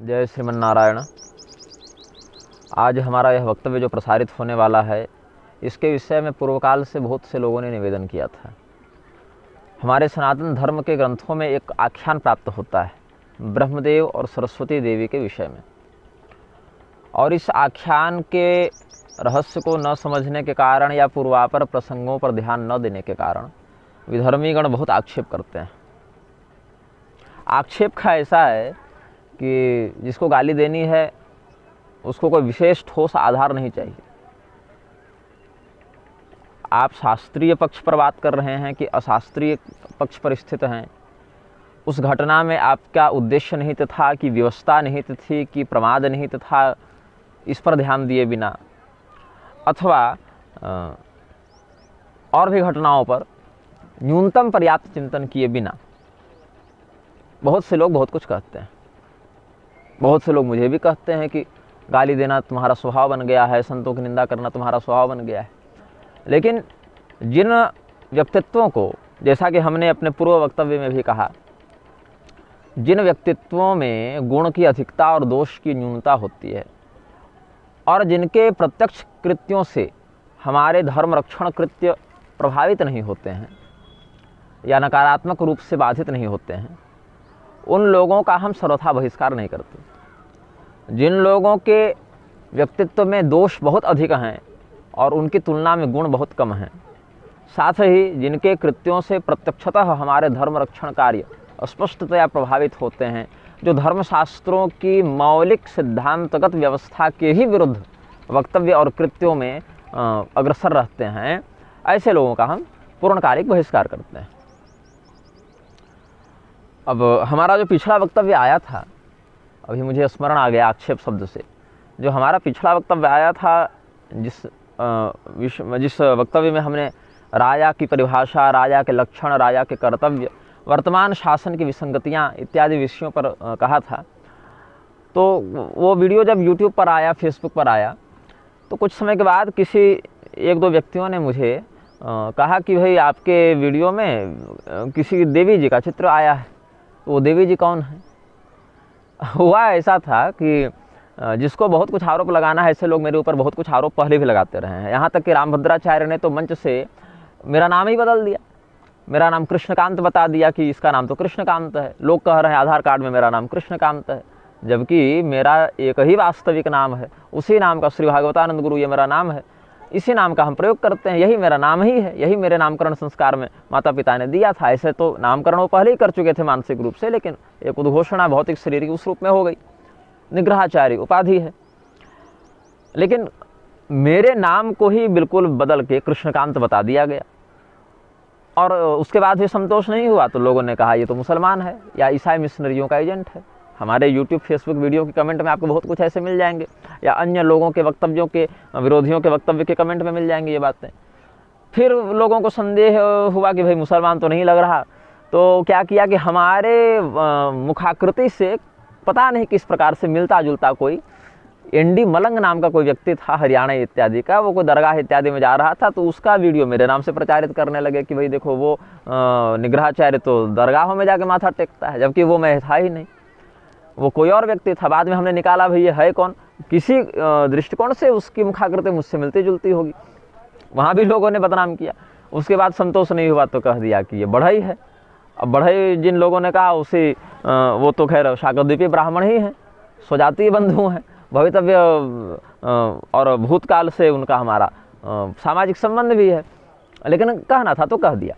जय श्रीमन्नारायण। आज हमारा यह वक्तव्य जो प्रसारित होने वाला है, इसके विषय में पूर्व काल से बहुत से लोगों ने निवेदन किया था। हमारे सनातन धर्म के ग्रंथों में एक आख्यान प्राप्त होता है ब्रह्मदेव और सरस्वती देवी के विषय में, और इस आख्यान के रहस्य को न समझने के कारण या पूर्वापर प्रसंगों पर ध्यान न देने के कारण विधर्मीगण बहुत आक्षेप करते हैं। आक्षेप का ऐसा है कि जिसको गाली देनी है उसको कोई विशेष ठोस आधार नहीं चाहिए। आप शास्त्रीय पक्ष पर बात कर रहे हैं कि अशास्त्रीय पक्ष पर स्थित हैं, उस घटना में आपका उद्देश्य निहित था कि व्यवस्था निहित थी कि प्रमाद निहित था, इस पर ध्यान दिए बिना अथवा और भी घटनाओं पर न्यूनतम पर्याप्त चिंतन किए बिना बहुत से लोग बहुत कुछ कहते हैं। बहुत से लोग मुझे भी कहते हैं कि गाली देना तुम्हारा स्वभाव बन गया है, संतों की निंदा करना तुम्हारा स्वभाव बन गया है। लेकिन जिन व्यक्तित्वों को, जैसा कि हमने अपने पूर्व वक्तव्य में भी कहा, जिन व्यक्तित्वों में गुण की अधिकता और दोष की न्यूनता होती है और जिनके प्रत्यक्ष कृत्यों से हमारे धर्म रक्षण कृत्य प्रभावित नहीं होते हैं या नकारात्मक रूप से बाधित नहीं होते हैं, उन लोगों का हम सर्वथा बहिष्कार नहीं करते। जिन लोगों के व्यक्तित्व में दोष बहुत अधिक हैं और उनकी तुलना में गुण बहुत कम हैं, साथ ही जिनके कृत्यों से प्रत्यक्षतः हमारे धर्म रक्षण कार्य स्पष्टतया प्रभावित होते हैं, जो धर्मशास्त्रों की मौलिक सिद्धांतगत व्यवस्था के ही विरुद्ध वक्तव्य और कृत्यों में अग्रसर रहते हैं, ऐसे लोगों का हम पूर्णकालिक बहिष्कार करते हैं। अब हमारा जो पिछला वक्तव्य आया था, अभी मुझे स्मरण आ गया आक्षेप शब्द से, जो हमारा पिछला वक्तव्य आया था, जिस वक्तव्य में हमने राजा की परिभाषा, राजा के लक्षण, राजा के कर्तव्य, वर्तमान शासन की विसंगतियां इत्यादि विषयों पर कहा था, तो वो वीडियो जब YouTube पर आया, फेसबुक पर आया, तो कुछ समय के बाद किसी एक दो व्यक्तियों ने मुझे कहा कि भाई आपके वीडियो में किसी देवी जी का चित्र आया है, तो वो देवी जी कौन है? हुआ ऐसा था कि जिसको बहुत कुछ आरोप लगाना है, ऐसे लोग मेरे ऊपर बहुत कुछ आरोप पहले भी लगाते रहे हैं। यहाँ तक कि रामभद्राचार्य ने तो मंच से मेरा नाम ही बदल दिया, मेरा नाम कृष्णकांत बता दिया कि इसका नाम तो कृष्णकांत है। लोग कह रहे हैं आधार कार्ड में मेरा नाम कृष्णकांत है, जबकि मेरा एक ही वास्तविक नाम है, उसी नाम का श्री भागवतानंद गुरु ये मेरा नाम है, इसी नाम का हम प्रयोग करते हैं, यही मेरा नाम ही है, यही मेरे नामकरण संस्कार में माता पिता ने दिया था। ऐसे तो नामकरण वो पहले ही कर चुके थे मानसिक रूप से, लेकिन एक उद्घोषणा भौतिक शरीर की उस रूप में हो गई। निग्रहाचार्य उपाधि है, लेकिन मेरे नाम को ही बिल्कुल बदल के कृष्णकांत बता दिया गया। और उसके बाद भी संतोष नहीं हुआ तो लोगों ने कहा ये तो मुसलमान है या ईसाई मिशनरियों का एजेंट है। हमारे YouTube फेसबुक वीडियो के कमेंट में आपको बहुत कुछ ऐसे मिल जाएंगे, या अन्य लोगों के वक्तव्यों के, विरोधियों के वक्तव्य के कमेंट में मिल जाएंगी ये बातें। फिर लोगों को संदेह हुआ कि भाई मुसलमान तो नहीं लग रहा, तो क्या किया कि हमारे मुखाकृति से पता नहीं किस प्रकार से मिलता जुलता कोई एनडी मलंग नाम का कोई व्यक्ति था, हरियाणा इत्यादि का, वो कोई दरगाह इत्यादि में जा रहा था, तो उसका वीडियो मेरे नाम से प्रचारित करने लगे कि भाई देखो वो निग्रहाचार्य तो दरगाहों में जाके माथा टेकता है, जबकि वो मैं था ही नहीं, वो कोई और व्यक्ति था। बाद में हमने निकाला भाई ये है कौन, किसी दृष्टिकोण से उसकी मुखाकृति मुझसे मिलती जुलती होगी, वहाँ भी लोगों ने बदनाम किया। उसके बाद संतोष नहीं हुआ तो कह दिया कि ये बढ़ई है। अब बढ़ई जिन लोगों ने कहा उसे वो तो खैर शाकरद्वीपी ब्राह्मण ही हैं, स्वजातीय बंधु हैं, भवितव्य और भूतकाल से उनका हमारा सामाजिक संबंध भी है, लेकिन कहना था तो कह दिया।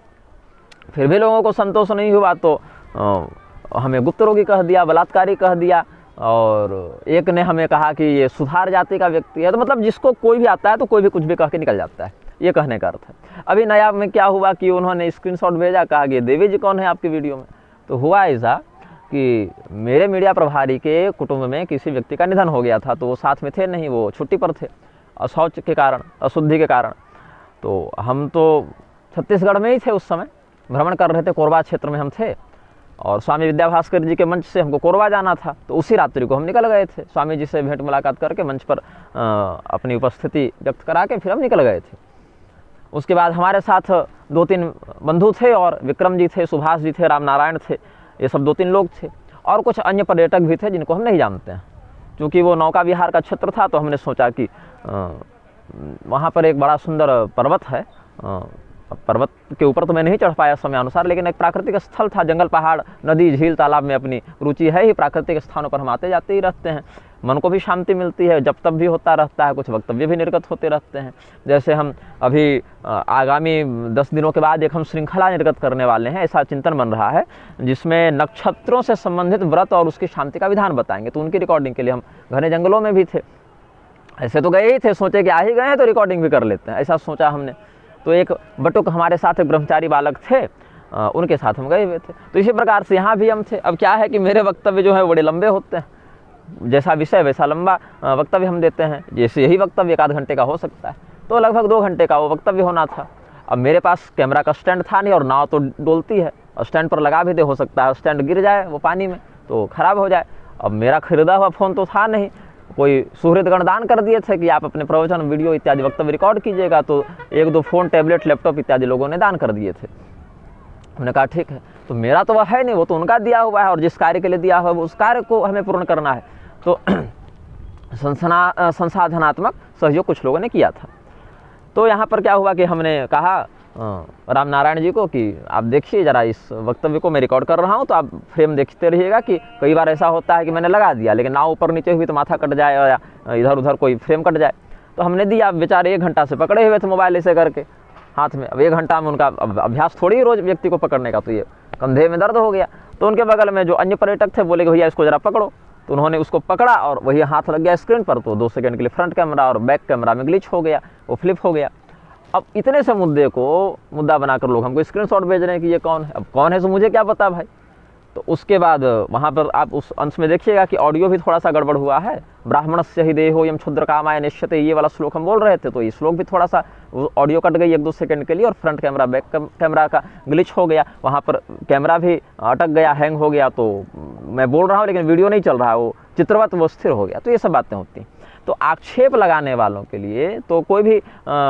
फिर भी लोगों को संतोष नहीं हुआ तो हमें गुप्त रोगी कह दिया, बलात्कारी कह दिया, और एक ने हमें कहा कि ये सुधार जाति का व्यक्ति है। तो मतलब जिसको कोई भी आता है तो कोई भी कुछ भी कह के निकल जाता है, ये कहने का अर्थ है। अभी नया में क्या हुआ कि उन्होंने स्क्रीनशॉट भेजा, कहा कि देवी जी कौन है आपकी वीडियो में। तो हुआ ऐसा कि मेरे मीडिया प्रभारी के कुटुंब में किसी व्यक्ति का निधन हो गया था, तो वो साथ में थे नहीं, वो छुट्टी पर थे अशौच के कारण, अशुद्धि के कारण। तो हम तो छत्तीसगढ़ में ही थे उस समय, भ्रमण कर रहे थे, कोरबा क्षेत्र में हम थे, और स्वामी विद्याभास्कर जी के मंच से हमको कोरबा जाना था, तो उसी रात्रि को हम निकल गए थे। स्वामी जी से भेंट मुलाकात करके मंच पर अपनी उपस्थिति व्यक्त करा के फिर हम निकल गए थे। उसके बाद हमारे साथ 2-3 बंधु थे, और विक्रम जी थे, सुभाष जी थे, रामनारायण थे, ये सब 2-3 लोग थे। और कुछ अन्य पर्यटक भी थे जिनको हम नहीं जानते हैं। क्योंकि वो नौका विहार का क्षेत्र था तो हमने सोचा कि वहाँ पर एक बड़ा सुंदर पर्वत है, पर्वत के ऊपर तो मैं नहीं चढ़ पाया समय अनुसार, लेकिन एक प्राकृतिक स्थल था, जंगल, पहाड़, नदी, झील, तालाब में अपनी रुचि है ही, प्राकृतिक स्थानों पर हम आते जाते ही रहते हैं, मन को भी शांति मिलती है, जब तब भी होता रहता है, कुछ वक्तव्य भी निर्गत होते रहते हैं। जैसे हम अभी आगामी 10 दिनों के बाद एक हम श्रृंखला निर्गत करने वाले हैं, ऐसा चिंतन बन रहा है, जिसमें नक्षत्रों से संबंधित व्रत और उसकी शांति का विधान बताएंगे। तो उनकी रिकॉर्डिंग के लिए हम घने जंगलों में भी थे, ऐसे तो गए ही थे, सोचे कि आ ही गए हैं तो रिकॉर्डिंग भी कर लेते हैं, ऐसा सोचा हमने। तो एक बटुक हमारे साथ एक ब्रह्मचारी बालक थे, उनके साथ हम गए हुए थे। तो इसी प्रकार से यहाँ भी हम थे। अब क्या है कि मेरे वक्तव्य जो है बड़े लंबे होते हैं, जैसा विषय वैसा लंबा वक्तव्य हम देते हैं। जैसे यही वक्तव्य 1 आध घंटे का हो सकता है, तो लगभग 2 घंटे का वो वक्तव्य होना था। अब मेरे पास कैमरा का स्टैंड था नहीं, और नाव तो डोलती है, स्टैंड पर लगा भी दे, हो सकता है स्टैंड गिर जाए वो पानी में तो ख़राब हो जाए। अब मेरा खरीदा हुआ फ़ोन तो था नहीं, कोई सुहृदगण दान कर दिए थे कि आप अपने प्रवचन, वीडियो इत्यादि वक्तव्य रिकॉर्ड कीजिएगा, तो 1-2 फ़ोन, टैबलेट, लैपटॉप इत्यादि लोगों ने दान कर दिए थे। हमने कहा ठीक है, तो मेरा तो वह है नहीं, वो तो उनका दिया हुआ है, और जिस कार्य के लिए दिया हुआ है उस कार्य को हमें पूर्ण करना है। तो संसाधनात्मक सहयोग कुछ लोगों ने किया था। तो यहाँ पर क्या हुआ कि हमने कहा राम नारायण जी को कि आप देखिए ज़रा इस वक्तव्य को, मैं रिकॉर्ड कर रहा हूँ, तो आप फ्रेम देखते रहिएगा कि कई बार ऐसा होता है कि मैंने लगा दिया लेकिन नाव ऊपर नीचे हुई तो माथा कट जाए या इधर उधर कोई फ्रेम कट जाए। तो हमने दिया, बेचारे 1 घंटा से पकड़े हुए थे मोबाइल ऐसे करके हाथ में। अब 1 घंटा में उनका अभ्यास थोड़ी ही रोज़ व्यक्ति को पकड़ने का, तो ये कंधे में दर्द हो गया। तो उनके बगल में जो अन्य पर्यटक थे बोले कि भैया इसको ज़रा पकड़ो, तो उन्होंने उसको पकड़ा और वही हाथ लग गया स्क्रीन पर, तो 2 सेकंड के लिए फ्रंट कैमरा और बैक कैमरा में ग्लिच हो गया, वो फ्लिप हो गया। अब इतने से मुद्दे को मुद्दा बनाकर लोग हमको स्क्रीनशॉट भेज रहे हैं कि ये कौन है। अब कौन है तो मुझे क्या पता भाई। तो उसके बाद वहाँ पर आप उस अंश में देखिएगा कि ऑडियो भी थोड़ा सा गड़बड़ हुआ है। ब्राह्मणस्य हि देहो यम क्षुद्र कामाय निश्यते, ये वाला श्लोक हम बोल रहे थे, तो ये श्लोक भी थोड़ा सा ऑडियो कट गई 1-2 सेकंड के लिए, और फ्रंट कैमरा बैक कैमरा का ग्लिच हो गया, वहाँ पर कैमरा भी अटक गया, हैंग हो गया। तो मैं बोल रहा हूँ लेकिन वीडियो नहीं चल रहा है, वो चित्रवत वो स्थिर हो गया। तो ये सब बातें होती हैं। तो आक्षेप लगाने वालों के लिए तो कोई भी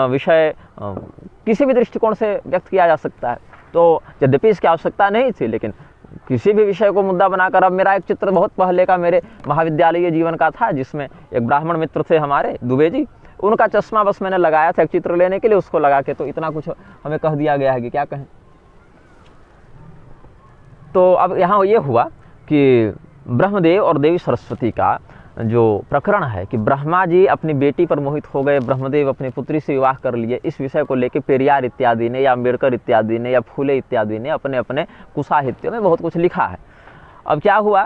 विषय किसी भी दृष्टिकोण से व्यक्त किया जा सकता है। तो यद्यपि इसकी आवश्यकता नहीं थी, लेकिन किसी भी विषय को मुद्दा बनाकर, अब मेरा एक चित्र बहुत पहले का मेरे महाविद्यालय जीवन का था, जिसमें एक ब्राह्मण मित्र थे हमारे दुबे जी, उनका चश्मा बस मैंने लगाया था एक चित्र लेने के लिए, उसको लगा के तो इतना कुछ हमें कह दिया गया है कि क्या कहें। तो अब यहाँ ये हुआ कि ब्रह्मदेव और देवी सरस्वती का जो प्रकरण है कि ब्रह्मा जी अपनी बेटी पर मोहित हो गए, ब्रह्मदेव अपनी पुत्री से विवाह कर लिए, इस विषय को लेकर पेरियार इत्यादि ने या अम्बेडकर इत्यादि ने या फूले इत्यादि ने अपने अपने कुसाहित्यों में बहुत कुछ लिखा है। अब क्या हुआ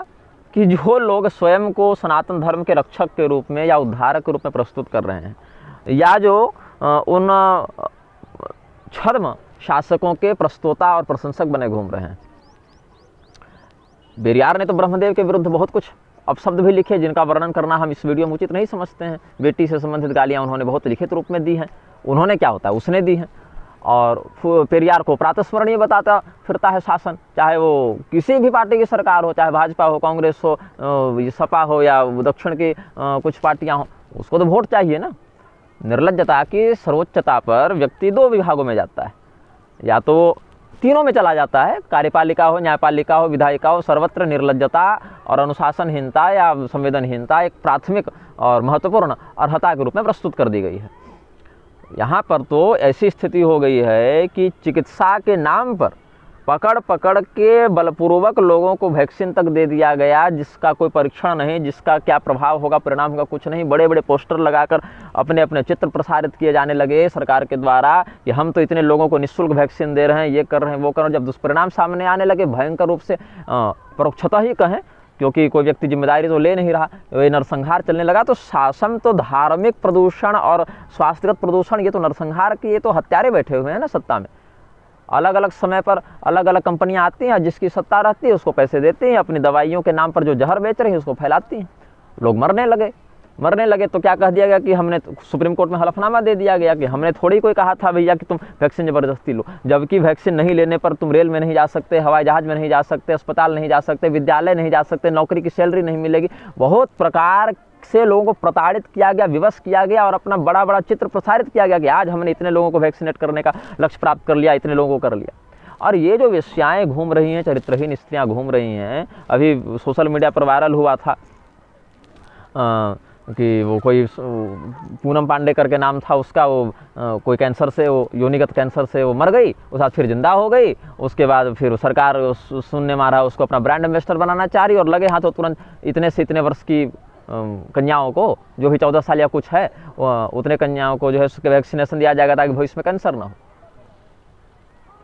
कि जो लोग स्वयं को सनातन धर्म के रक्षक के रूप में या उद्धारक के रूप में प्रस्तुत कर रहे हैं, या जो उन छद्म शासकों के प्रस्तोता और प्रशंसक बने घूम रहे हैं। पेरियार ने तो ब्रह्मदेव के विरुद्ध बहुत कुछ अपशब्द भी लिखे, जिनका वर्णन करना हम इस वीडियो में उचित नहीं समझते हैं। बेटी से संबंधित गालियाँ उन्होंने बहुत लिखित रूप में दी हैं। उन्होंने क्या होता है, उसने दी हैं। और पेरियार को प्रातस्मरणीय बताता फिरता है शासन, चाहे वो किसी भी पार्टी की सरकार हो, चाहे भाजपा हो, कांग्रेस हो, सपा हो या दक्षिण की कुछ पार्टियाँ हो, उसको तो वोट चाहिए ना। निर्लज्जता की सर्वोच्चता पर व्यक्ति 2 विभागों में जाता है, या तो तीनों में चला जाता है, कार्यपालिका हो, न्यायपालिका हो, विधायिका हो, सर्वत्र निर्लज्जता और अनुशासनहीनता या संवेदनहीनता एक प्राथमिक और महत्वपूर्ण अर्हता के रूप में प्रस्तुत कर दी गई है। यहाँ पर तो ऐसी स्थिति हो गई है कि चिकित्सा के नाम पर पकड़ पकड़ के बलपूर्वक लोगों को वैक्सीन तक दे दिया गया, जिसका कोई परीक्षण नहीं, जिसका क्या प्रभाव होगा, परिणाम होगा, कुछ नहीं। बड़े बड़े पोस्टर लगाकर अपने अपने चित्र प्रसारित किए जाने लगे सरकार के द्वारा कि हम तो इतने लोगों को निःशुल्क वैक्सीन दे रहे हैं, ये कर रहे हैं, वो कर रहे हैं। जब दुष्परिणाम सामने आने लगे भयंकर रूप से, परोक्षतः ही कहें, क्योंकि कोई व्यक्ति जिम्मेदारी तो ले नहीं रहा, ये नरसंहार चलने लगा। तो शासन तो धार्मिक प्रदूषण और स्वास्थ्यगत प्रदूषण, ये तो नरसंहार की, ये तो हत्यारे बैठे हुए हैं ना सत्ता में। अलग अलग समय पर अलग अलग कंपनियां आती हैं, जिसकी सत्ता रहती है उसको पैसे देती हैं, अपनी दवाइयों के नाम पर जो जहर बेच रही हैं उसको फैलाती हैं। लोग मरने लगे तो क्या कह दिया गया कि हमने, सुप्रीम कोर्ट में हलफनामा दे दिया गया कि हमने थोड़ी कोई कहा था भैया कि तुम वैक्सीन ज़बरदस्ती लो। जबकि वैक्सीन नहीं लेने पर तुम रेल में नहीं जा सकते, हवाई जहाज़ में नहीं जा सकते, अस्पताल नहीं जा सकते, विद्यालय नहीं जा सकते, नौकरी की सैलरी नहीं मिलेगी। बहुत प्रकार से लोगों को प्रताड़ित किया गया, विवश किया गया, और अपना बड़ा बड़ा चित्र प्रसारित किया गया कि आज हमने इतने लोगों को वैक्सीनेट करने का लक्ष्य प्राप्त कर लिया, इतने लोगों को कर लिया। और ये जो वेश्याएँ घूम रही हैं, चरित्रहीन स्त्रियाँ घूम रही हैं, अभी सोशल मीडिया पर वायरल हुआ था कि वो कोई पूनम पांडे करके नाम था उसका, वो कोई कैंसर से, वो योनिगत कैंसर से वो मर गई, उसके बाद फिर जिंदा हो गई। उसके बाद फिर सरकार सुनने मारा उसको अपना ब्रांड एम्बेसडर बनाना चाह रही, और लगे हाथ तो तुरंत इतने से इतने वर्ष की कन्याओं को, जो भी 14 साल या कुछ है, उतने कन्याओं को जो है उसके वैक्सीनेशन दिया जाएगा ताकि भविष्य में कैंसर ना हो।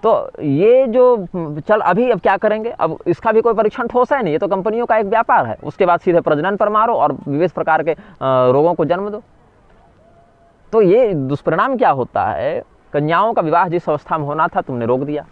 तो ये जो अब क्या करेंगे, अब इसका भी कोई परीक्षण ठोस है नहीं, ये तो कंपनियों का एक व्यापार है। उसके बाद सीधे प्रजनन पर मारो और विविध प्रकार के रोगों को जन्म दो। तो ये दुष्परिणाम क्या होता है, कन्याओं का विवाह जिस अवस्था में होना था तुमने रोक दिया,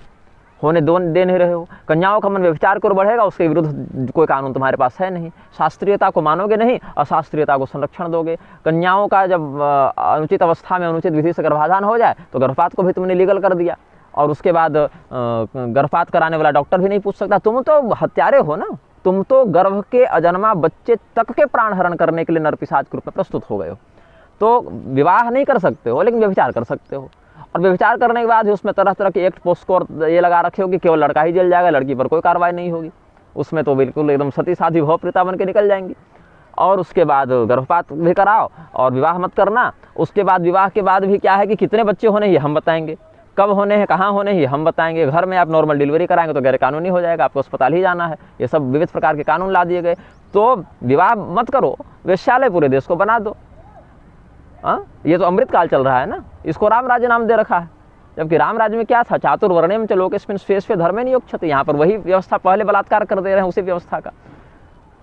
होने दे नहीं रहे हो। कन्याओं का मन व्यभिचार की ओर बढ़ेगा, उसके विरुद्ध कोई कानून तुम्हारे पास है नहीं। शास्त्रीयता को मानोगे नहीं, अशास्त्रीयता को संरक्षण दोगे। कन्याओं का जब अनुचित अवस्था में अनुचित विधि से गर्भाधान हो जाए तो गर्भपात को भी तुमने लीगल कर दिया, और उसके बाद गर्भपात कराने वाला डॉक्टर भी नहीं पूछ सकता। तुम तो हत्यारे हो ना, तुम तो गर्भ के अजन्मा बच्चे तक के प्राण हरण करने के लिए नरपिशाच के रूप में प्रस्तुत हो गए हो। तो विवाह नहीं कर सकते हो लेकिन व्यभिचार कर सकते हो, और व्यभिचार करने के बाद उसमें तरह तरह के एक्ट पोस्को ये लगा रखे हो कि केवल लड़का ही जेल जाएगा, लड़की पर कोई कार्रवाई नहीं होगी। उसमें तो बिल्कुल एकदम सती साधी भव प्रीता बन के निकल जाएंगी। और उसके बाद गर्भपात भी कराओ और विवाह मत करना। उसके बाद विवाह के बाद भी क्या है कि कितने बच्चे होने ये हम बताएंगे, कब होने हैं, कहाँ होने हैं हम बताएंगे। घर में आप नॉर्मल डिलीवरी कराएंगे तो गैर कानूनी हो जाएगा, आपको अस्पताल ही जाना है। ये सब विविध प्रकार के कानून ला दिए गए। तो विवाह मत करो, वेश्यालय पूरे देश को बना दो। ये तो अमृत काल चल रहा है ना, इसको राम राज्य नाम दे रखा है। जबकि राम राज्य में क्या था, चातुर्वर्ण्यम च लोकेस्मिन् स्वे स्वे धर्मे नियोक्ष्यते। यहाँ पर वही व्यवस्था पहले बलात्कार कर दे रहे हैं, उसी व्यवस्था का।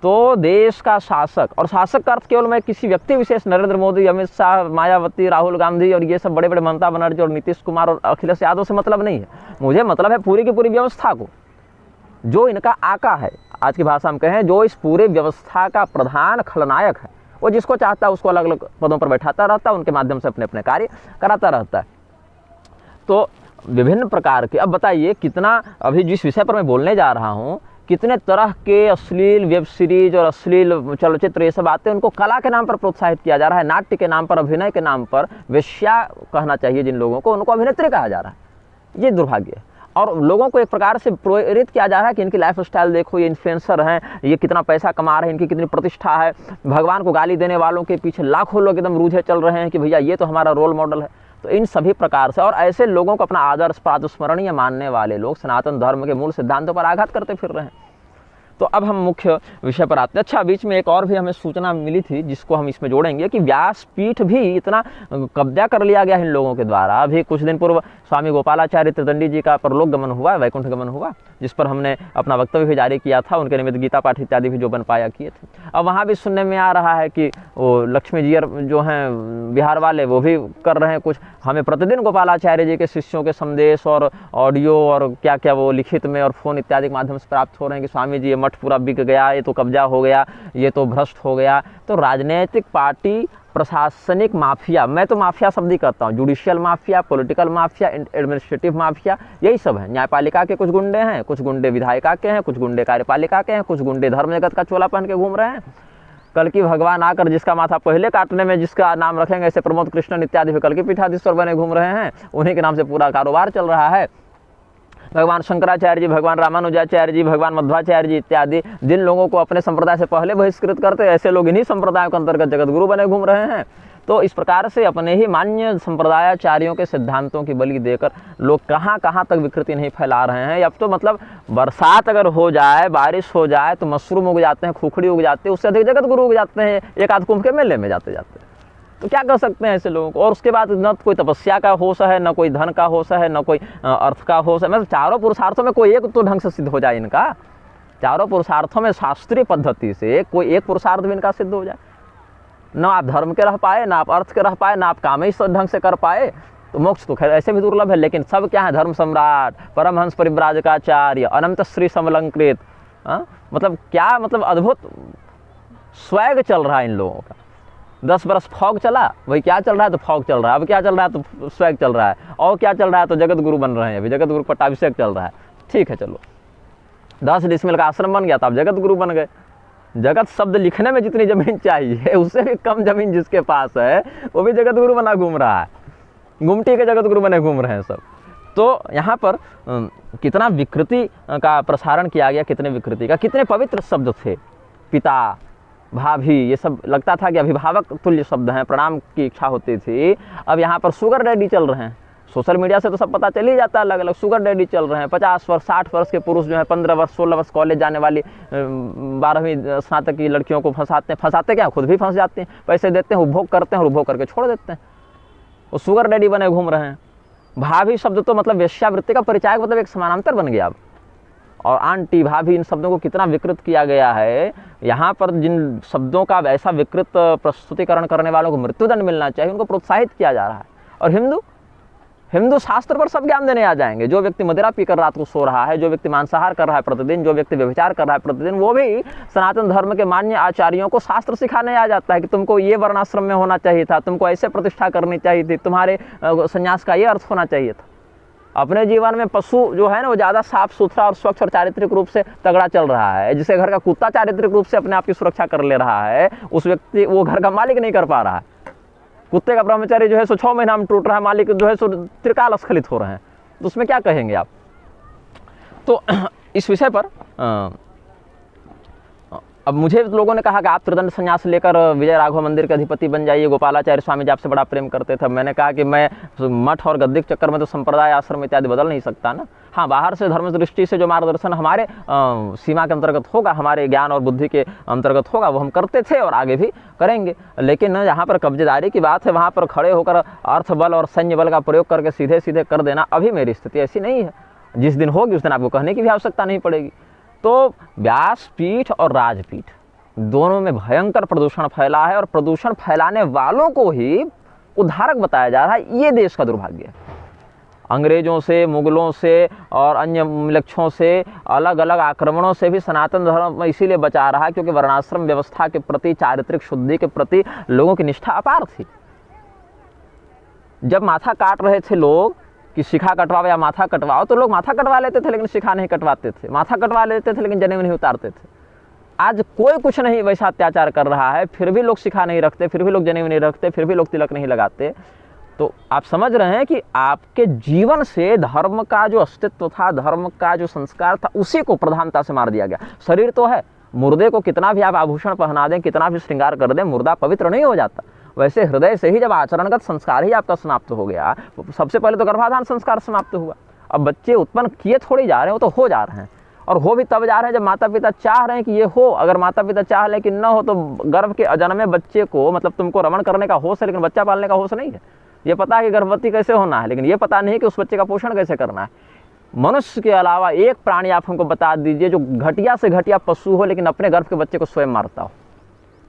तो देश का शासक, और शासक का अर्थ केवल मैं किसी व्यक्ति विशेष, नरेंद्र मोदी, अमित शाह, मायावती, राहुल गांधी और ये सब बड़े बड़े ममता बनर्जी और नीतीश कुमार और अखिलेश यादव से मतलब नहीं है। मुझे मतलब है पूरी की पूरी व्यवस्था को, जो इनका आका है, आज की भाषा में कहें, जो इस पूरे व्यवस्था का प्रधान खलनायक है, वो जिसको चाहता है उसको अलग अलग पदों पर बैठाता रहता है, उनके माध्यम से अपने अपने कार्य कराता रहता है। तो विभिन्न प्रकार के, अब बताइए कितना, अभी जिस विषय पर मैं बोलने जा रहा हूँ, कितने तरह के अश्लील वेब सीरीज और अश्लील चलचित्र ये सब आते हैं, उनको कला के नाम पर प्रोत्साहित किया जा रहा है, नाट्य के नाम पर, अभिनय के नाम पर। वेश्या कहना चाहिए जिन लोगों को, उनको अभिनेत्री कहा जा रहा है। ये दुर्भाग्य है। और लोगों को एक प्रकार से प्रेरित किया जा रहा है कि इनकी लाइफ स्टाइल देखो, ये इन्फ्लुएंसर हैं, ये कितना पैसा कमा रहे हैं, इनकी कितनी प्रतिष्ठा है। भगवान को गाली देने वालों के पीछे लाखों लोग एकदम रूझे चल रहे हैं कि भैया ये तो हमारा रोल मॉडल है। तो इन सभी प्रकार से, और ऐसे लोगों को अपना आदर्श प्रातस्मरणीय मानने वाले लोग सनातन धर्म के मूल सिद्धांतों पर आघात करते फिर रहे हैं। तो अब हम मुख्य विषय पर आते हैं। अच्छा, बीच में एक और भी हमें सूचना मिली थी जिसको हम इसमें जोड़ेंगे कि व्यासपीठ भी इतना कब्जा कर लिया गया इन लोगों के द्वारा। अभी कुछ दिन पूर्व स्वामी गोपालाचार्य त्रिदंडी जी का परलोक गमन हुआ, वैकुंठ गमन हुआ, जिस पर हमने अपना वक्तव्य भी जारी किया था। उनके निमित्त गीता पाठ इत्यादि भी जो बन पाया किए थे। अब वहाँ भी सुनने में आ रहा है कि वो लक्ष्मी जी जो हैं बिहार वाले, वो भी कर रहे हैं कुछ। हमें प्रतिदिन गोपालाचार्य जी के शिष्यों के संदेश और ऑडियो और क्या क्या वो लिखित में और फ़ोन इत्यादि के माध्यम से प्राप्त हो रहे हैं कि स्वामी जी ये मठ पूरा बिक गया, ये तो कब्जा हो गया, ये तो भ्रष्ट हो गया। तो राजनीतिक पार्टी, प्रशासनिक माफिया, मैं तो माफिया शब्द ही कहता हूँ, judicial mafia, political mafia, administrative mafia, यही सब है। न्यायपालिका के कुछ गुंडे हैं, कुछ गुंडे विधायिका के हैं, कुछ गुंडे कार्यपालिका के हैं, कुछ गुंडे धर्म जगत का चोला पहन के घूम रहे हैं। कल की भगवान आकर जिसका माथा पहले काटने में जिसका नाम रखेंगे, ऐसे प्रमोद कृष्णन इत्यादि भी कल की पीठाधीश्वर बने घूम रहे हैं, उन्हीं के नाम से पूरा कारोबार चल रहा है। भगवान शंकराचार्य जी, भगवान रामानुजाचार्य जी, भगवान मध्वाचार्य जी इत्यादि जिन लोगों को अपने संप्रदाय से पहले बहिष्कृत करते, ऐसे लोग इन्हीं संप्रदायों के अंतर्गत जगत गुरु बने घूम रहे हैं। तो इस प्रकार से अपने ही मान्य संप्रदायाचार्यों के सिद्धांतों की बलि देकर लोग कहाँ कहाँ तक विकृति नहीं फैला रहे हैं। अब तो मतलब बरसात अगर हो जाए, बारिश हो जाए तो मशरूम उग जाते हैं, खुखड़ी उग जाते हैं, उससे अधिक जगत गुरु उग जाते हैं, एक आध कुंभ के मेले में जाते जाते। तो क्या कर सकते हैं ऐसे लोगों को। और उसके बाद न कोई तपस्या का होश है, न कोई धन का होश है, न कोई अर्थ का होश है। मतलब चारों पुरुषार्थों में कोई एक तो ढंग से सिद्ध हो जाए इनका। चारों पुरुषार्थों में शास्त्रीय पद्धति से कोई एक पुरुषार्थ भी इनका सिद्ध हो जाए। न आप धर्म के रह पाए, ना आप अर्थ के रह पाए, ना आप काम ही ढंग से कर पाए, तो मोक्ष तो खैर ऐसे भी दुर्लभ है। लेकिन सब क्या है, धर्म सम्राट, परमहंस परिव्राजकाचार्य, अनंत श्री समलंकृत, मतलब क्या, मतलब अद्भुत स्वैग चल रहा है इन लोगों का। 10 बरस फॉग चला, वही क्या चल रहा है तो फॉग चल रहा है, अब क्या चल रहा है तो स्वैग चल रहा है, और क्या चल रहा है तो जगत गुरु बन रहे हैं, अभी जगत गुरु पट्टाभिषेक चल रहा है। ठीक है, चलो 10 डिसमिल का आश्रम बन गया तो आप जगत गुरु बन गए। जगत शब्द लिखने में जितनी जमीन चाहिए उससे भी कम जमीन जिसके पास है वो भी जगत गुरु बना घूम रहा है, गुमटी के जगत गुरु बने घूम रहे हैं सब। तो यहाँ पर कितना विकृति का प्रसारण किया गया, कितने विकृति का, कितने पवित्र शब्द थे, पिता, भाभी, ये सब लगता था कि अभिभावक तुल्य शब्द हैं, प्रणाम की इच्छा होती थी। अब यहाँ पर शुगर डैडी चल रहे हैं। सोशल मीडिया से तो सब पता चल ही जाता है, अलग अलग शुगर डैडी चल रहे हैं। 50 वर्ष 60 वर्ष के पुरुष जो है 15 वर्ष 16 वर्ष कॉलेज जाने वाली 12वीं स्नातक की लड़कियों को फंसाते क्या, खुद भी फंस जाते हैं, पैसे देते हैं, उपभोग करते हैं और उपभोग करके छोड़ देते हैं। वो शुगर डैडी बने घूम रहे हैं। भाभी शब्द तो मतलब वेश्यावृत्ति का परिचायक, मतलब एक समानांतर बन गया अब। और आंटी, भाभी, इन शब्दों को कितना विकृत किया गया है। यहाँ पर जिन शब्दों का ऐसा विकृत प्रस्तुतिकरण करने वालों को मृत्युदंड मिलना चाहिए, उनको प्रोत्साहित किया जा रहा है। और हिंदू शास्त्र पर सब ज्ञान देने आ जाएंगे। जो व्यक्ति मदिरा पीकर रात को सो रहा है, जो व्यक्ति मांसाहार कर रहा है प्रतिदिन, जो व्यक्ति व्यभिचार कर रहा है प्रतिदिन, वो भी सनातन धर्म के मान्य आचार्यों को शास्त्र सिखाने आ जाता है कि तुमको ये वर्णाश्रम में होना चाहिए था, तुमको ऐसे प्रतिष्ठा करनी चाहिए थी, तुम्हारे संन्यास का ये अर्थ होना चाहिए था। अपने जीवन में पशु जो है ना, वो ज़्यादा साफ सुथरा और स्वच्छ और चारित्रिक रूप से तगड़ा चल रहा है। जिसे घर का कुत्ता चारित्रिक रूप से अपने आप की सुरक्षा कर ले रहा है, उस व्यक्ति वो घर का मालिक नहीं कर पा रहा है। कुत्ते का ब्रह्मचर्य जो है सो 6 महीना में टूट रहा है, मालिक जो है सो त्रिकाल स्खलित हो रहे हैं, तो उसमें क्या कहेंगे आप। तो इस विषय पर अब मुझे लोगों ने कहा कि आप त्रिदंड संन्यास लेकर विजय राघव मंदिर के अधिपति बन जाइए, गोपालाचार्य स्वामी जी आपसे बड़ा प्रेम करते थे। मैंने कहा कि मैं मठ और गद्दी के चक्कर में तो संप्रदाय, आश्रम इत्यादि बदल नहीं सकता ना। हाँ, बाहर से धर्म दृष्टि से जो मार्गदर्शन हमारे सीमा के अंतर्गत होगा, हमारे ज्ञान और बुद्धि के अंतर्गत होगा, वो हम करते थे और आगे भी करेंगे। लेकिन यहाँ पर कब्जेदारी की बात है, वहाँ पर खड़े होकर अर्थ बल और सैन्य बल का प्रयोग करके सीधे सीधे कर देना, अभी मेरी स्थिति ऐसी नहीं है। जिस दिन होगी उस दिन आपको कहने की भी आवश्यकता नहीं पड़ेगी। तो व्यासपीठ और राजपीठ दोनों में भयंकर प्रदूषण फैला है, और प्रदूषण फैलाने वालों को ही उद्धारक बताया जा रहा है। ये देश का दुर्भाग्य है। अंग्रेजों से, मुगलों से और अन्य मिलक्षों से, अलग अलग आक्रमणों से भी सनातन धर्म इसीलिए बचा रहा है क्योंकि वर्णाश्रम व्यवस्था के प्रति, चारित्रिक शुद्धि के प्रति लोगों की निष्ठा अपार थी। जब माथा काट रहे थे लोग कि शिखा कटवाओ या माथा कटवाओ, तो लोग माथा कटवा लेते थे लेकिन शिखा नहीं कटवाते थे, माथा कटवा लेते थे लेकिन जनेऊ नहीं उतारते थे। आज कोई कुछ नहीं वैसा अत्याचार कर रहा है, फिर भी लोग शिखा नहीं रखते, फिर भी लोग जनेऊ नहीं रखते, फिर भी लोग तिलक नहीं लगाते। तो आप समझ रहे हैं कि आपके जीवन से धर्म का जो अस्तित्व था, धर्म का जो संस्कार था, उसी को प्रधानता से मार दिया गया। शरीर तो है, मुर्दे को कितना भी आप आभूषण पहना दें, कितना भी श्रृंगार कर दें, मुर्दा पवित्र नहीं हो जाता। वैसे हृदय से ही जब आचरणगत संस्कार ही आपका समाप्त हो गया, सबसे पहले तो गर्भाधान संस्कार समाप्त हुआ। अब बच्चे उत्पन्न किए थोड़ी जा रहे हैं, वो तो हो जा रहे हैं, और हो भी तब जा रहे हैं जब माता पिता चाह रहे हैं कि ये हो। अगर माता पिता चाह रहे कि न हो, तो गर्भ के अजन्मे बच्चे को, मतलब तुमको रमण करने का होश है लेकिन बच्चा पालने का होश नहीं है। ये पता है कि गर्भवती कैसे होना है, लेकिन ये पता नहीं कि उस बच्चे का पोषण कैसे करना है। मनुष्य के अलावा एक प्राणी आप हमको बता दीजिए जो घटिया से घटिया पशु हो लेकिन अपने गर्भ के बच्चे को स्वयं मारता हो।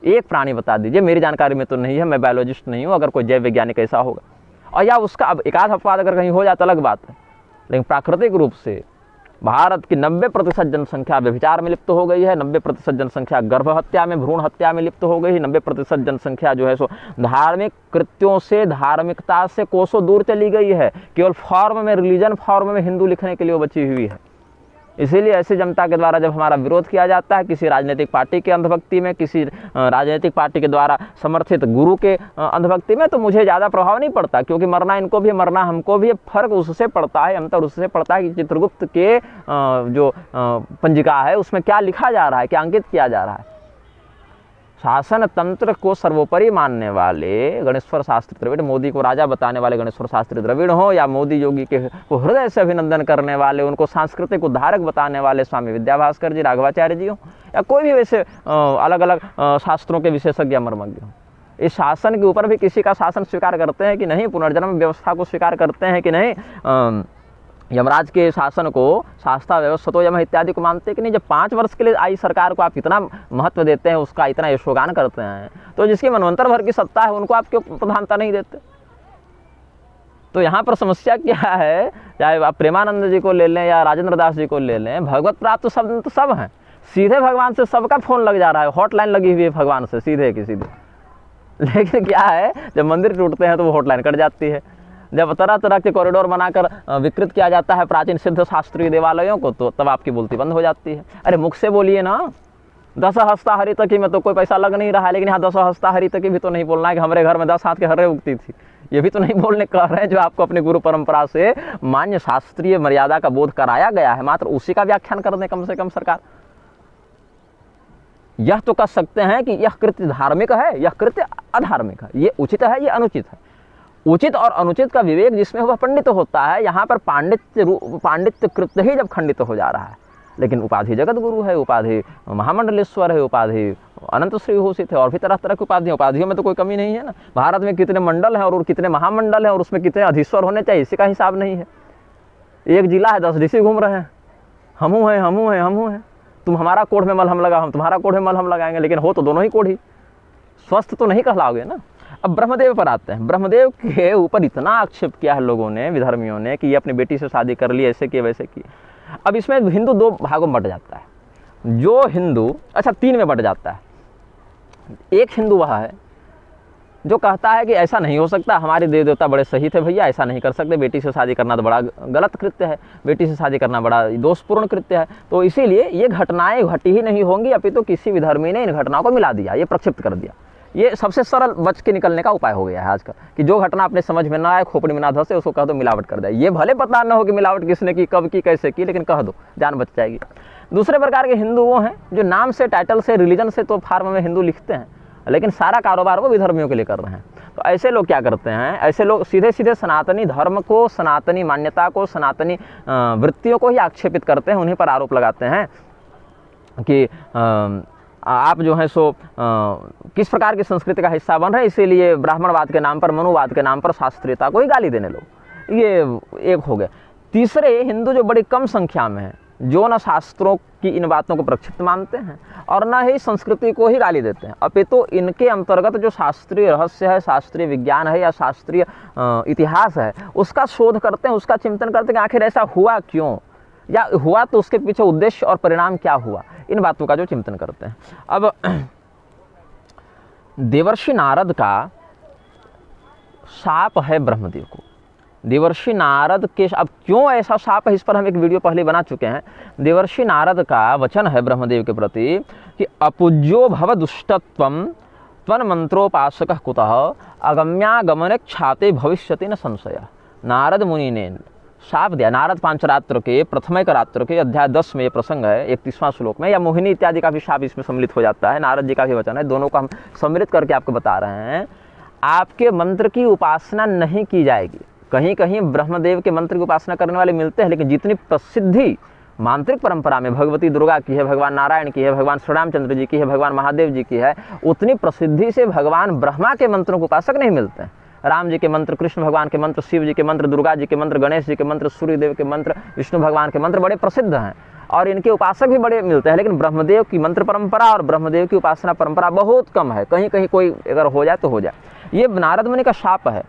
एक प्राणी बता दीजिए, मेरी जानकारी में तो नहीं है, मैं बायोलॉजिस्ट नहीं हूँ। अगर कोई जैव वैज्ञानिक ऐसा होगा, और या उसका अब एकाध अपवाद अगर कहीं हो जाता अलग बात है, लेकिन प्राकृतिक रूप से भारत की 90% जनसंख्या व्यभिचार में लिप्त हो गई है, 90% जनसंख्या गर्भ हत्या में, भ्रूण हत्या में लिप्त हो गई है, 90% जनसंख्या जो है सो धार्मिक कृत्यों से, धार्मिकता से कोसों दूर चली गई है। केवल फॉर्म में, रिलीजन फॉर्म में हिंदू लिखने के लिए वो बची हुई है। इसीलिए ऐसी जनता के द्वारा जब हमारा विरोध किया जाता है, किसी राजनीतिक पार्टी के अंधभक्ति में, किसी राजनीतिक पार्टी के द्वारा समर्थित गुरु के अंधभक्ति में, तो मुझे ज़्यादा प्रभाव नहीं पड़ता, क्योंकि मरना इनको भी, मरना हमको भी। फर्क उससे पड़ता है, अंतर उससे पड़ता है कि चित्रगुप्त के जो पंजिका है उसमें क्या लिखा जा रहा है, क्या अंकित किया जा रहा है। शासन तंत्र को सर्वोपरि मानने वाले गणेश्वर शास्त्री द्रविड़, मोदी को राजा बताने वाले गणेश्वर शास्त्री द्रविड़ हो, या मोदी योगी के को हृदय से अभिनंदन करने वाले, उनको सांस्कृतिक उद्धारक बताने वाले स्वामी विद्याभास्कर जी, राघवाचार्य जी हो, या कोई भी वैसे अलग अलग शास्त्रों के विशेषज्ञ मर्मज्ञ हो, इस शासन के ऊपर भी किसी का शासन स्वीकार करते हैं कि नहीं, पुनर्जन्म व्यवस्था को स्वीकार करते हैं कि नहीं, यमराज के शासन को, शास्त्रा व्यवस्था यम इत्यादि को मानते हैं कि नहीं। जब 5 वर्ष के लिए आई सरकार को आप इतना महत्व देते हैं, उसका इतना यशोगान करते हैं, तो जिसकी मनवंतर भर की सत्ता है उनको आप क्यों प्रधानता नहीं देते। तो यहाँ पर समस्या क्या है, चाहे आप प्रेमानंद जी को ले लें या राजेंद्र दास जी को ले लें, भगवत प्राप्त तो सब हैं, सीधे भगवान से सबका फोन लग जा रहा है, हॉटलाइन लगी हुई है भगवान से सीधे की सीधे। लेकिन क्या है, जब मंदिर टूटते हैं तो वो हॉटलाइन कट जाती है। जब तरह तरह के कॉरिडोर बनाकर विकृत किया जाता है प्राचीन सिद्ध शास्त्रीय देवालयों को, तो तब आपकी बोलती बंद हो जाती है। अरे मुख से बोलिए ना, 10 हस्ता हरी तकी में तो कोई पैसा लग नहीं रहा है, लेकिन यहाँ 10 हस्ता हरी तकी भी तो नहीं बोलना है कि हमारे घर में 10 हाथ के हर्रे उगती थी, ये भी तो नहीं बोलने कह रहे हैं। जो आपको अपनी गुरु परंपरा से मान्य शास्त्रीय मर्यादा का बोध कराया गया है, मात्र उसी का व्याख्यान कर दें कम से कम सरकार। यह तो कह सकते हैं कि यह कृत्य धार्मिक है, यह कृत्य अधार्मिक है, ये उचित है, ये अनुचित है। उचित और अनुचित का विवेक जिसमें वह पंडित होता है, यहाँ पर पांडित्य कृत्य ही जब खंडित हो जा रहा है। लेकिन उपाधि जगत गुरु है, उपाधि महामंडलेश्वर है, उपाधि अनंत श्री भूषित है, और भी तरह तरह की उपाधियाँ, उपाधियों में तो कोई कमी नहीं है ना। भारत में कितने मंडल हैं और कितने महामंडल हैं और उसमें कितने अधीश्वर होने चाहिए, इसी का हिसाब नहीं है। एक जिला है 10 ऋषि घूम रहे हैं, हमू हैं हमू हैं हमू हैं, तुम हमारा कोढ़ में मलहम लगा, हम तुम्हारा कोढ़ में मलहम लगाएंगे, लेकिन हो तो दोनों ही कोढ़ी, स्वस्थ तो नहीं कहलाओगे ना। अब ब्रह्मदेव पर आते हैं। ब्रह्मदेव के ऊपर इतना आक्षेप किया है लोगों ने, विधर्मियों ने, कि ये अपनी बेटी से शादी कर ली, ऐसे किए वैसे किए। अब इसमें हिंदू 2 भागों में बट जाता है। जो हिंदू, अच्छा 3 में बट जाता है। एक हिंदू वह है जो कहता है कि ऐसा नहीं हो सकता, हमारे देव देवता बड़े सही थे भैया, ऐसा नहीं कर सकते, बेटी से शादी करना तो बड़ा गलत कृत्य है, बेटी से शादी करना बड़ा दोषपूर्ण कृत्य है, तो इसीलिए ये घटनाएं घटी ही नहीं होंगी, अपितु किसी विधर्मी ने इन घटनाओं को मिला दिया, ये प्रक्षिप्त कर दिया। ये सबसे सरल बच के निकलने का उपाय हो गया है आजकल, कि जो घटना अपने समझ में ना आए, खोपड़ी में ना धंसे, उसको कह दो मिलावट कर दे। ये भले पता न हो कि मिलावट किसने की, कब की, कैसे की, लेकिन कह दो, जान बच जाएगी। दूसरे प्रकार के हिंदू वो हैं जो नाम से, टाइटल से, रिलीजन से तो फार्म में हिंदू लिखते हैं, लेकिन सारा कारोबार वो विधर्मियों के लिए कर रहे हैं। तो ऐसे लोग क्या करते हैं, ऐसे लोग सीधे सीधे सनातनी धर्म को, सनातनी मान्यता को, सनातनी वृत्तियों को ही आक्षेपित करते हैं, उन्हीं पर आरोप लगाते हैं कि आप जो है सो किस प्रकार की संस्कृति का हिस्सा बन रहे हैं, इसीलिए ब्राह्मणवाद के नाम पर, मनुवाद के नाम पर शास्त्रीयता को ही गाली देने लोग। ये एक हो गया। तीसरे हिंदू जो बड़ी कम संख्या में है, जो न शास्त्रों की इन बातों को प्रक्षिप्त मानते हैं और न ही संस्कृति को ही गाली देते हैं, अपितु इनके अंतर्गत जो शास्त्रीय रहस्य है, शास्त्रीय विज्ञान है या शास्त्रीय इतिहास है, उसका शोध करते हैं, उसका चिंतन करते हैं कि आखिर ऐसा हुआ क्यों, या हुआ तो उसके पीछे उद्देश्य और परिणाम क्या हुआ, इन बातों का जो चिंतन करते हैं। अब देवर्षि नारद का शाप है ब्रह्मदेव को। देवर्षि नारद के, अब क्यों ऐसा शाप है, इस पर हम एक वीडियो पहले बना चुके हैं। देवर्षि नारद का वचन है ब्रह्मदेव के प्रति कि अपूज्यो भव दुष्टत्वम त्वन मंत्रोपासक कुतः अगम्यागमन क्षाते भविष्यति न संशय। नारद मुनि ने शाप दिया। नारद पांचरात्र के प्रथम रात्र के अध्याय 10 में ये प्रसंग है, 31वां श्लोक में, या मोहिनी इत्यादि का भी शाप इसमें सम्मिलित हो जाता है, नारद जी का भी वचन है, दोनों को हम सम्मिलित करके आपको बता रहे हैं। आपके मंत्र की उपासना नहीं की जाएगी। कहीं कहीं ब्रह्मदेव के मंत्र की उपासना करने वाले मिलते हैं, लेकिन जितनी प्रसिद्धि मांत्रिक परंपरा में भगवती दुर्गा की है, भगवान नारायण की है, भगवान श्री रामचंद्र जी की है, भगवान महादेव जी की है, उतनी प्रसिद्धि से भगवान ब्रह्मा के मंत्रों के उपासक नहीं मिलते हैं। राम जी के मंत्र, कृष्ण भगवान के मंत्र, शिव जी के मंत्र, दुर्गा जी के मंत्र, गणेश जी के मंत्र, सूर्यदेव के मंत्र, विष्णु भगवान के मंत्र बड़े प्रसिद्ध हैं और इनके उपासक भी बड़े मिलते हैं, लेकिन ब्रह्मदेव की मंत्र परंपरा और ब्रह्मदेव की उपासना परंपरा बहुत कम है। कहीं कहीं कोई अगर हो जाए तो हो जाए। ये नारद मुनि का शाप है।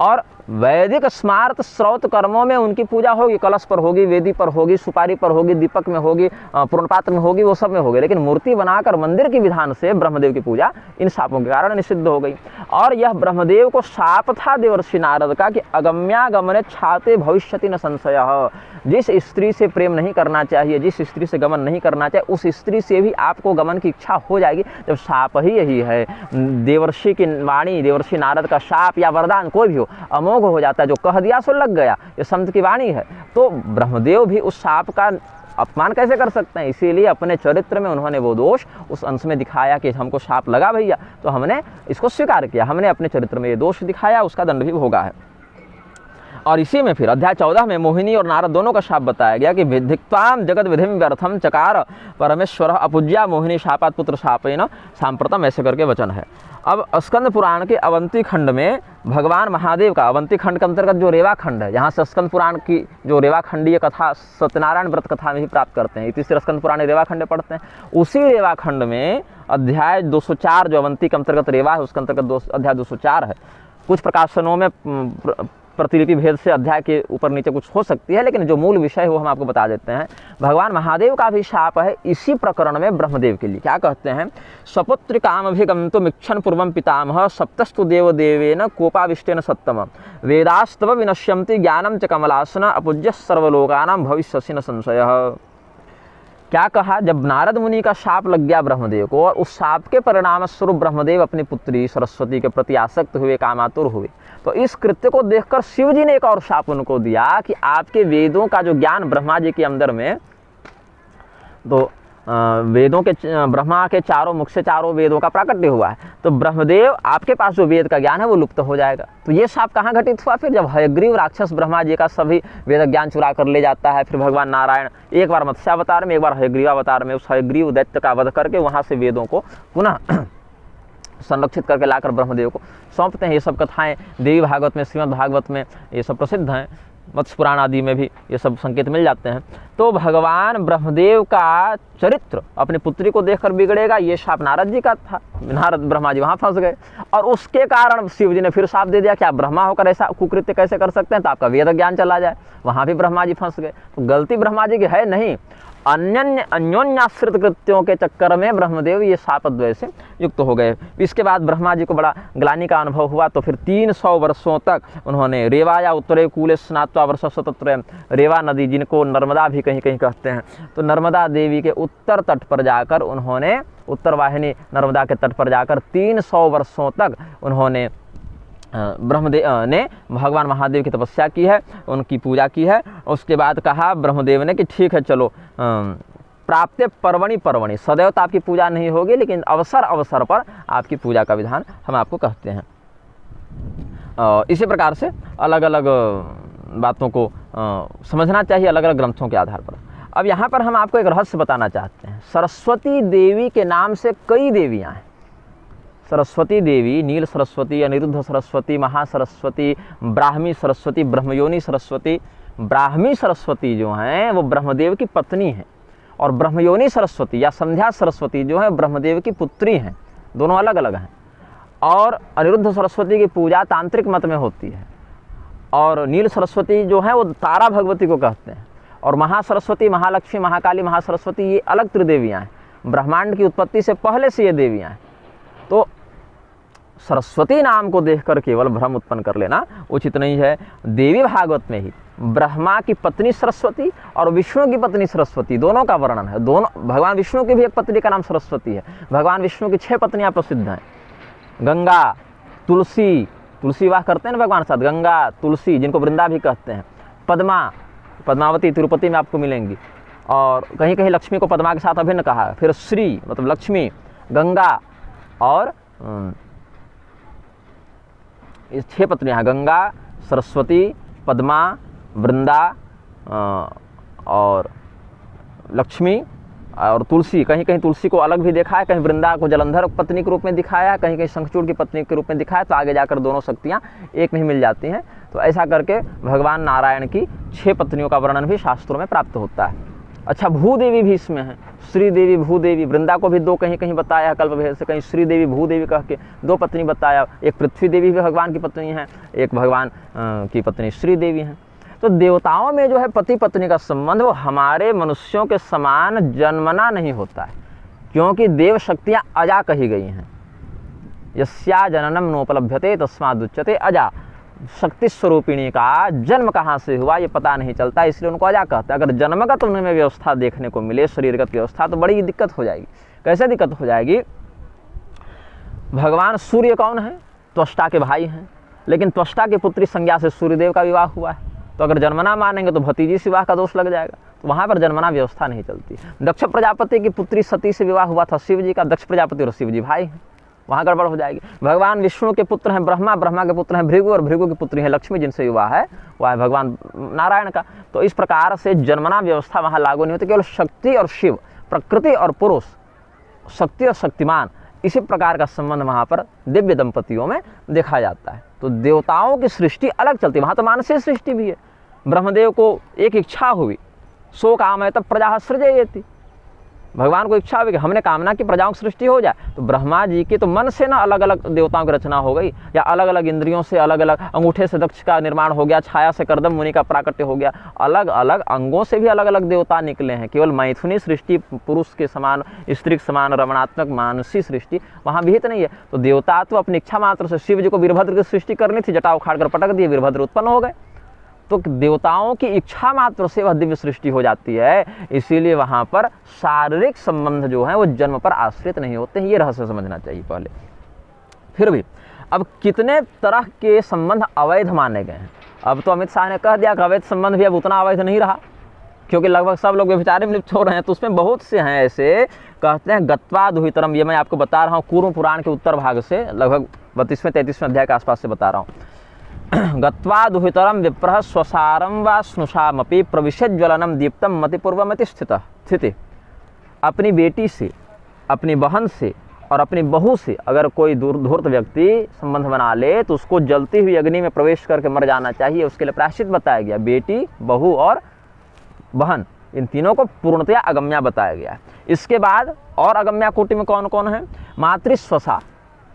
और वैदिक स्मार्त स्रोत कर्मों में उनकी पूजा होगी, कलश पर होगी, वेदी पर होगी, सुपारी पर होगी, दीपक में होगी, पूर्णपात्र में होगी, वो सब में होगी, लेकिन मूर्ति बनाकर मंदिर की विधान से ब्रह्मदेव की पूजा इन शापों के कारण निषिद्ध हो गई। और यह ब्रह्मदेव को शाप था देवर्षि नारद का कि अगम्यागमने छाते भविष्यति न संशय। जिस स्त्री से प्रेम नहीं करना चाहिए, जिस स्त्री से गमन नहीं करना चाहिए, उस स्त्री से भी आपको गमन की इच्छा हो जाएगी। जब शाप ही यही है, देवर्षि की वाणी, देवर्षि नारद का शाप या वरदान कोई भी हो, अमोघ हो जाता है। जो कह दिया सो लग गया, ये संत की वाणी है। तो ब्रह्मदेव भी उस शाप का अपमान कैसे कर सकते हैं? इसीलिए अपने चरित्र में उन्होंने वो दोष उस अंश में दिखाया कि हमको शाप लगा भैया, तो हमने इसको स्वीकार किया, हमने अपने चरित्र में ये दोष दिखाया, उसका दंड भी भोगा है। और इसी में फिर अध्याय 14 में मोहिनी और नारद दोनों का शाप बताया गया कि विधिक्ताम जगत विधिम व्यर्थम चकार परमेश्वर अपूज्या मोहिनी शापात पुत्र शापेन सांप्रतम, ऐसे करके वचन है। अब स्कंद पुराण के अवंती खंड में भगवान महादेव का, अवंती खंड के अंतर्गत जो रेवा खंड है, यहाँ से स्कंद पुराण की जो रेवा खंडीय कथा सत्यनारायण व्रत कथा में ही प्राप्त करते हैं, तीसरे स्कंद पुराण रेवा खंड पढ़ते हैं। उसी रेवा खंड में अध्याय 204 जो अवंती के अंतर्गत रेवा है, उसके अंतर्गत अध्याय 204 है। कुछ प्रकाशनों में प्रतिलिपि भेद से अध्याय के ऊपर नीचे कुछ हो सकती है, लेकिन जो मूल विषय है वो हम आपको बता देते हैं। भगवान महादेव का भी शाप है इसी प्रकरण में ब्रह्मदेव के लिए। क्या कहते हैं? सपुत्र कामभिगंतुम इच्छन पूर्वम पितामह सप्तस्तु देव देवेन कोपाविष्टेन सत्तम वेदास्तव विनश्यन्ति ज्ञानम च कमलासन अपूज्य सर्वलोकानां भविष्यसि न संशयः। क्या कहा, जब नारद मुनि का शाप लग गया ब्रह्मदेव को और उस शाप के परिणाम स्वरूप ब्रह्मदेव अपनी पुत्री सरस्वती के प्रति आसक्त हुए, कामातुर हुए, तो इस कृत्य को देखकर शिव जी ने एक और शाप उनको दिया कि आपके वेदों का जो ज्ञान ब्रह्मा जी के अंदर में, तो वेदों के ब्रह्मा के चारों मुख से चारों वेदों का प्राकट्य हुआ है, तो ब्रह्मदेव आपके पास जो वेद का ज्ञान है वो लुप्त हो जाएगा। तो ये शाप कहाँ घटित हुआ, फिर जब हयग्रीव राक्षस ब्रह्मा जी का सभी वेद ज्ञान चुरा कर ले जाता है, फिर भगवान नारायण एक बार मत्स्यावतार में, एक बार हयग्रीवावतार में उस हयग्रीव दैत्य का वध करके वहाँ से वेदों को पुनः संरक्षित करके लाकर ब्रह्मदेव को सौंपते हैं। ये सब कथाएं देवी भागवत में, श्रीमद् भागवत में ये सब प्रसिद्ध हैं, मत्स्य पुराण आदि में भी ये सब संकेत मिल जाते हैं। तो भगवान ब्रह्मदेव का चरित्र अपनी पुत्री को देखकर बिगड़ेगा, ये शाप नारद जी का था। नारद ब्रह्मा जी वहाँ फंस गए और उसके कारण शिव जी ने फिर शाप दे दिया कि आप ब्रह्मा होकर ऐसा कुकृत्य कैसे कर सकते हैं, तो आपका वेद ज्ञान चला जाए। वहाँ भी ब्रह्मा जी फंस गए। तो गलती ब्रह्मा जी की है नहीं, अन्योन्याश्रित कृत्यों के चक्कर में ब्रह्मदेव ये शापद्वय से युक्त हो गए। इसके बाद ब्रह्मा जी को बड़ा ग्लानि का अनुभव हुआ, तो फिर 300 वर्षों तक उन्होंने रेवा या उत्तरे कूले स्नात्वा वर्ष स्वतंत्र, रेवा नदी जिनको नर्मदा भी कहीं कहीं कहते हैं, तो नर्मदा देवी के उत्तर तट पर जाकर उन्होंने, उत्तर वाहिनी नर्मदा के तट पर जाकर 300 वर्षों तक उन्होंने ब्रह्मदेव ने भगवान महादेव की तपस्या की है, उनकी पूजा की है। उसके बाद कहा ब्रह्मदेव ने कि ठीक है चलो, प्राप्त पर्वणि पर्वणि, सदैव तो आपकी पूजा नहीं होगी, लेकिन अवसर अवसर पर आपकी पूजा का विधान हम आपको कहते हैं। इसी प्रकार से अलग अलग बातों को समझना चाहिए अलग अलग ग्रंथों के आधार पर। अब यहाँ पर हम आपको एक रहस्य बताना चाहते हैं। सरस्वती देवी के नाम से कई देवियाँ हैं। सरस्वती देवी, नील सरस्वती, अनिरुद्ध सरस्वती, महासरस्वती, ब्राह्मी सरस्वती, ब्रह्मयोनी सरस्वती। ब्राह्मी सरस्वती जो हैं वो ब्रह्मदेव की पत्नी हैं, और ब्रह्मयोनी सरस्वती या संध्या सरस्वती जो है ब्रह्मदेव की पुत्री हैं। दोनों अलग अलग हैं। और अनिरुद्ध सरस्वती की पूजा तांत्रिक मत में होती है, और नील सरस्वती जो है वो तारा भगवती को कहते हैं। और महासरस्वती, महालक्ष्मी, महाकाली, महासरस्वती ये अलग त्रिदेवियाँ हैं। ब्रह्मांड की उत्पत्ति से पहले से ये देवियाँ हैं। तो सरस्वती नाम को देखकर केवल भ्रम उत्पन्न कर लेना उचित नहीं है। देवी भागवत में ही ब्रह्मा की पत्नी सरस्वती और विष्णु की पत्नी सरस्वती दोनों का वर्णन है। दोनों, भगवान विष्णु की भी एक पत्नी का नाम सरस्वती है। भगवान विष्णु की 6 पत्नियां प्रसिद्ध हैं। गंगा, तुलसी, तुलसी विवाह करते हैं ना भगवान साथ, गंगा, तुलसी जिनको वृंदा भी कहते हैं, पद्मा, पद्मावती तिरुपति में आपको मिलेंगी, और कहीं कहीं लक्ष्मी को पद्मा के साथ अभिन्न कहा है। फिर श्री मतलब लक्ष्मी, गंगा, और ये 6 पत्नियां हैं, गंगा, सरस्वती, पद्मा, वृंदा और लक्ष्मी और तुलसी। कहीं कहीं तुलसी को अलग भी देखा है, कहीं वृंदा को जलंधर पत्नी के रूप में दिखाया है, कहीं कहीं शंखचूड़ की पत्नी के रूप में दिखाया है। तो आगे जाकर दोनों शक्तियाँ एक नहीं मिल जाती हैं। तो ऐसा करके भगवान नारायण की 6 पत्नियों का वर्णन भी शास्त्रों में प्राप्त होता है। अच्छा, भूदेवी भी इसमें है, श्रीदेवी, भूदेवी। वृंदा को भी 2 कहीं कहीं बताया है, कल्पभेद से, कहीं श्रीदेवी, भूदेवी कह के 2 पत्नी बताया। एक पृथ्वी देवी भी भगवान की पत्नी है, एक भगवान की पत्नी श्रीदेवी है। तो देवताओं में जो है पति पत्नी का संबंध वो हमारे मनुष्यों के समान जन्मना नहीं होता है, क्योंकि देव शक्तियाँ अजा कही गई हैं। यस्या जननम नोपलभ्यते तस्मादुच्यते अजा। शक्ति स्वरूपिणी का जन्म कहाँ से हुआ ये पता नहीं चलता, इसलिए उनको अजा कहते हैं। अगर जन्मगत उनमें व्यवस्था देखने को मिले, शरीरगत व्यवस्था, तो बड़ी दिक्कत हो जाएगी। कैसे दिक्कत हो जाएगी? भगवान सूर्य कौन है? त्वष्टा के भाई हैं, लेकिन त्वष्टा की पुत्री संज्ञा से सूर्यदेव का विवाह हुआ है। तो अगर जन्मना मानेंगे तो भतीजी से विवाह का दोष लग जाएगा, तो वहाँ पर जन्मना व्यवस्था नहीं चलती। दक्ष प्रजापति की पुत्री सती से विवाह हुआ था शिव जी का, दक्ष प्रजापति और शिव जी भाई हैं, वहाँ गड़बड़ हो जाएगी। भगवान विष्णु के पुत्र हैं ब्रह्मा, ब्रह्मा के पुत्र हैं भृगु, और भृगु की पुत्री है लक्ष्मी, जिनसे विवाह है वह है भगवान नारायण का। तो इस प्रकार से जन्मना व्यवस्था वहाँ लागू नहीं होती। केवल शक्ति और शिव, प्रकृति और पुरुष, शक्ति और शक्तिमान, इसी प्रकार का संबंध वहाँ पर दिव्य दंपतियों में देखा जाता है। तो देवताओं की सृष्टि अलग चलती है, वहाँ तो मानसिक सृष्टि भी है। ब्रह्मदेव को एक इच्छा हुई, सो काम है तब प्रजा सृजयति। भगवान को इच्छा हुई कि हमने कामना की प्रजाओं की सृष्टि हो जाए, तो ब्रह्मा जी के तो मन से ना अलग अलग देवताओं की रचना हो गई, या अलग अलग इंद्रियों से अलग अलग, अंगूठे से दक्ष का निर्माण हो गया, छाया से कर्दम मुनि का प्राकट्य हो गया, अलग अलग अंगों से भी अलग अलग देवता निकले हैं। केवल मैथुनी सृष्टि पुरुष के समान, स्त्री के समान, रमणात्मक मानसी सृष्टि वहाँ विहित नहीं है। तो देवता तो अपनी इच्छा मात्र से, शिव जी को वीरभद्र की सृष्टि करनी थी, जटा उखाड़ कर पटक दिए, वीरभद्र उत्पन्न हो गए। तो देवताओं की इच्छा मात्र से वह दिव्य सृष्टि हो जाती है, इसीलिए वहाँ पर शारीरिक संबंध जो है वो जन्म पर आश्रित नहीं होते हैं। ये रहस्य समझना चाहिए पहले। फिर भी अब कितने तरह के संबंध अवैध माने गए हैं। अब तो अमित शाह ने कह दिया कि अवैध संबंध भी अब उतना अवैध नहीं रहा, क्योंकि लगभग सब लोग व्यभिचारी में लिप्त हो रहे हैं। तो उसमें बहुत से हैं ऐसे, कहते हैं गत्वा दुहितरम, ये मैं आपको बता रहा हूँ कूर्म पुराण के उत्तर भाग से, लगभग 32वें-33वें अध्याय के आसपास से बता रहा हूँ। गत्वा दुहितरम विप्रः स्वसारम व स्नुषामपि प्रविशत ज्वलनम दीप्तम मतिपूर्वमति स्थिति। अपनी बेटी से, अपनी बहन से और अपनी बहू से अगर कोई धूर्त व्यक्ति संबंध बना ले तो उसको जलती हुई अग्नि में प्रवेश करके मर जाना चाहिए। उसके लिए प्रायश्चित बताया गया। बेटी, बहू और बहन, इन तीनों को पूर्णतया अगम्या बताया गया है। इसके बाद और अगम्या कोटि में कौन कौन है? मातृस्वसा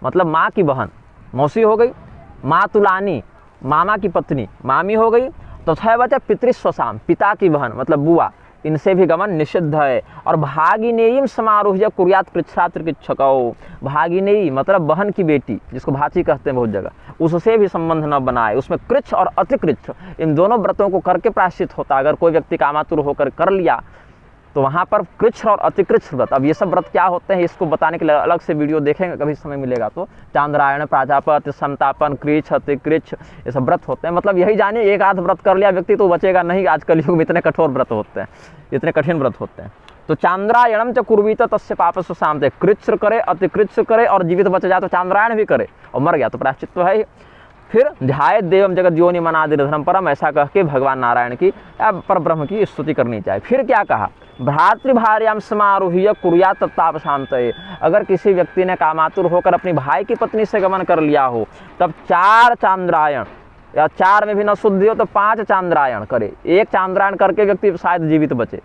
मतलब माँ की बहन, मौसी हो गई। मातुलानी मामा की पत्नी, मामी हो गई। तथा बचा पितृस्वसाम पिता की बहन मतलब बुआ, इनसे भी गमन निषिद्ध है। और भागिनेयीम समारोह्य कुर्यात कृच्छ्रातृकिच्छकौ, भागिनेयी मतलब बहन की बेटी, जिसको भाची कहते हैं बहुत जगह, उससे भी संबंध न बनाए। उसमें कृच्छ और अतिकृच्छ इन दोनों व्रतों को करके प्रायश्चित होता है। अगर कोई व्यक्ति कामातुर होकर कर लिया तो वहाँ पर कृच्छ और अतिकृच्छ व्रत। अब ये सब व्रत क्या होते हैं इसको बताने के लिए अलग से वीडियो देखेंगे कभी समय मिलेगा तो। चांद्रायण, प्राजापत्य, संतापन, कृच्छ, अतिकृच्छ, ये सब व्रत होते हैं। मतलब यही जानिए एक आध व्रत कर लिया व्यक्ति तो बचेगा नहीं। आजकल युग में इतने कठोर व्रत होते हैं, इतने कठिन व्रत होते हैं। तो चांद्रायणम च कुर्वीत तस्य पापस्य शांते, कृच्छ करे, अतिकृच्छ करे और जीवित बच जाए तो चांद्रायण भी करे और मर गया तो प्रायश्चित तो है ही। फिर ध्यायत देवम जगत योनि मनादिधर्म परम, ऐसा कह के भगवान नारायण की या पर ब्रह्म की स्तुति करनी चाहिए। फिर क्या कहा? भ्रातृभार्याम समारोह्य कुर्यात तत्ताप शांतये, अगर किसी व्यक्ति ने कामातुर होकर अपनी भाई की पत्नी से गमन कर लिया हो तब 4 चांद्रायण, या 4 में भी न शुद्धि हो तो 5 चांद्रायण करे। एक चांद्रायण करके व्यक्ति शायद जीवित बचे।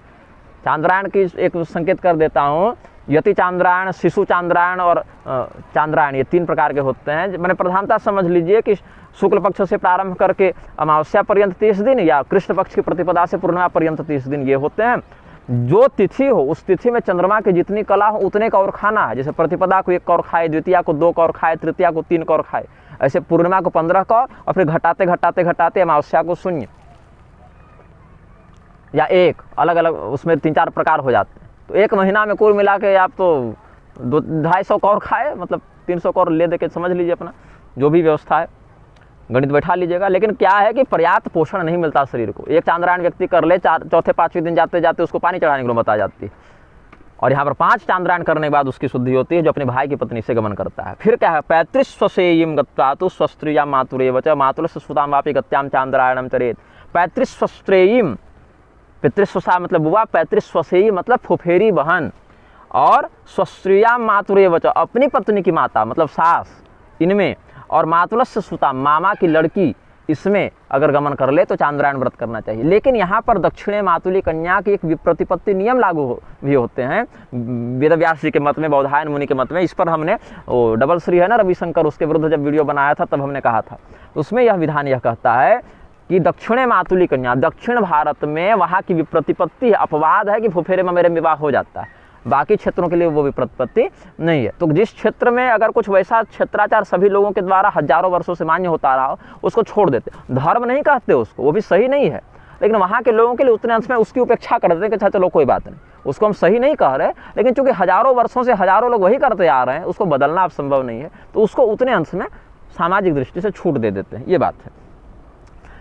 चांद्रायण की एक संकेत कर देता हूँ, यति चांद्रायण, शिशु चांद्रायण और चांद्रायण, ये 3 प्रकार के होते हैं। मैंने प्रधानता समझ लीजिए कि शुक्ल पक्ष से प्रारंभ करके अमावस्या पर्यंत 30 दिन या कृष्ण पक्ष की प्रतिपदा से पूर्णिमा पर्यंत 30 दिन ये होते हैं। जो तिथि हो उस तिथि में चंद्रमा की जितनी कला हो उतने का और खाना है। जैसे प्रतिपदा को 1 कौर खाए, द्वितीया को 2 कौर खाए, तृतीया को 3 कौर खाए, ऐसे पूर्णिमा को 15 कौर और फिर घटाते घटाते घटाते अमावस्या को 0 या 1, अलग अलग उसमें 3-4 प्रकार हो जाते हैं। तो एक महीना में कुल मिला के आप तो 250 कौर खाए, मतलब 300 कौर ले दे के समझ लीजिए अपना जो भी व्यवस्था है, गणित बैठा लीजिएगा। लेकिन क्या है कि पर्याप्त पोषण नहीं मिलता शरीर को। एक चांद्रायण व्यक्ति कर ले, 4-5वें दिन जाते जाते उसको पानी चढ़ाने के लिए बता जाती है। और यहाँ पर 5 चांद्रायण करने के बाद उसकी शुद्धि होती है, जो अपने भाई की पत्नी से गमन करता है। फिर क्या है? पैतृस्वसेयीम गत्वा तु स्वस्त्रिया मातुरेव च मातुलस्य सुतां वापि गत्याम चांद्रायणम चरेत। पैतृस्वस्त्रेयीम, पितृस्वसा मतलब बुआ, पैतृस्वसेयी मतलब फुफेरी बहन, और स्वस्त्रिया मातुरेव च अपनी पत्नी की माता मतलब सास, इनमें, और मातुलस्य सुता मामा की लड़की, इसमें अगर गमन कर ले तो चांद्रायण व्रत करना चाहिए। लेकिन यहाँ पर दक्षिणे मातुली कन्या की एक विप्रतिपत्ति नियम लागू भी होते हैं वेदव्यास जी के मत में, बौधायन मुनि के मत में। इस पर हमने वो डबल श्री है ना रविशंकर, उसके विरुद्ध जब वीडियो बनाया था तब हमने कहा था। उसमें यह विधान यह कहता है कि दक्षिणे मातुली कन्या, दक्षिण भारत में वहाँ की विप्रतिपत्ति अपवाद है कि फुफेरे में मेरे विवाह हो जाता है, बाकी क्षेत्रों के लिए वो विप्रतिपत्ति नहीं है। तो जिस क्षेत्र में अगर कुछ वैसा क्षेत्राचार सभी लोगों के द्वारा हजारों वर्षों से मान्य होता रहा हो उसको छोड़ देते। धर्म नहीं कहते उसको, वो भी सही नहीं है, लेकिन वहाँ के लोगों के लिए उतने अंश में उसकी उपेक्षा कर देते हैं कि अच्छा चलो कोई बात नहीं, उसको हम सही नहीं कह रहे, लेकिन चूंकि हजारों वर्षों से हजारों लोग वही करते आ रहे हैं, उसको बदलना अब संभव नहीं है, तो उसको उतने अंश में सामाजिक दृष्टि से छूट दे देते हैं, ये बात है।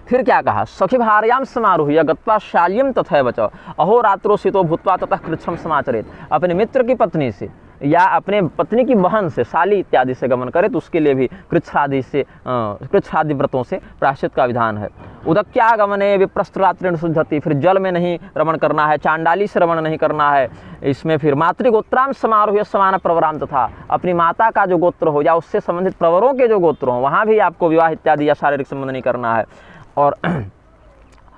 फिर क्या कहा? सखी भार्याम समारोह्य गत्वा शाल्यम तथैव च अहोरात्रो सितो भूत्वा ततः कृच्छ्रम समाचरेत। अपने मित्र की पत्नी से या अपने पत्नी की बहन से, साली इत्यादि से गमन करे तो उसके लिए भी कृच्छ्रादि व्रतों से प्रायश्चित का विधान है। उदक्यागमने विप्रस्त्रात्रेण शुद्धति, फिर जल में नहीं रमण करना है, चांडाली से रमण नहीं करना है। इसमें फिर मातृगोत्राम समारोह समान प्रवराम तथा, अपनी माता का जो गोत्र हो या उससे संबंधित प्रवरों के जो गोत्र हो वहाँ भी आपको विवाह इत्यादि या शारीरिक संबंध नहीं करना है। और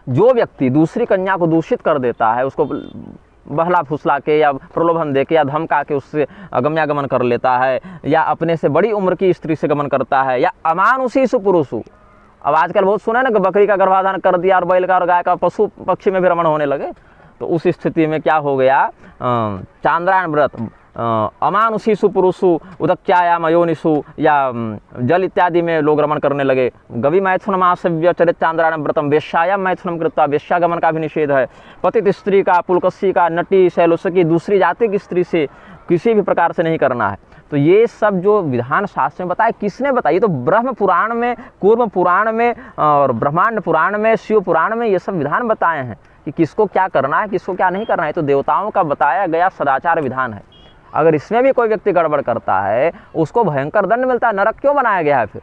जो व्यक्ति दूसरी कन्या को दूषित कर देता है, उसको बहला फुसला के या प्रलोभन दे के या धमका के उससे गमनागमन कर लेता है, या अपने से बड़ी उम्र की स्त्री से गमन करता है, या अमानुषी सुपुरुषु, अब आजकल बहुत सुना है ना कि बकरी का गर्भाधान कर दिया और बैल का और गाय का पशु पक्षी में भी रमण होने लगे, तो उस स्थिति में क्या हो गया? चांद्रायण व्रत अमानुषीषु पुरुषु उदक्यायाम अयोनिषु या जल इत्यादि में लोग रमण करने लगे। गवि मैथुन मासव्य चरित्रांतरायण व्रतम, वेश्यायाम मैथुनम कृत्वा, वेश्यागमन का भी निषेध है। पतित स्त्री का, पुलकसी का, नटी, शैलुषकी, दूसरी जाति की स्त्री से किसी भी प्रकार से नहीं करना है। तो ये सब जो विधान शास्त्र में बताया, किसने बताया? ये तो ब्रह्म पुराण में, कूर्म पुराण में और ब्रह्मांड पुराण में, शिव पुराण में ये सब विधान बताए हैं कि किसको क्या करना है, किसको क्या नहीं करना है। तो देवताओं का बताया गया सदाचार विधान है। अगर इसमें भी कोई व्यक्ति गड़बड़ करता है उसको भयंकर दंड मिलता है। नरक क्यों बनाया गया है? फिर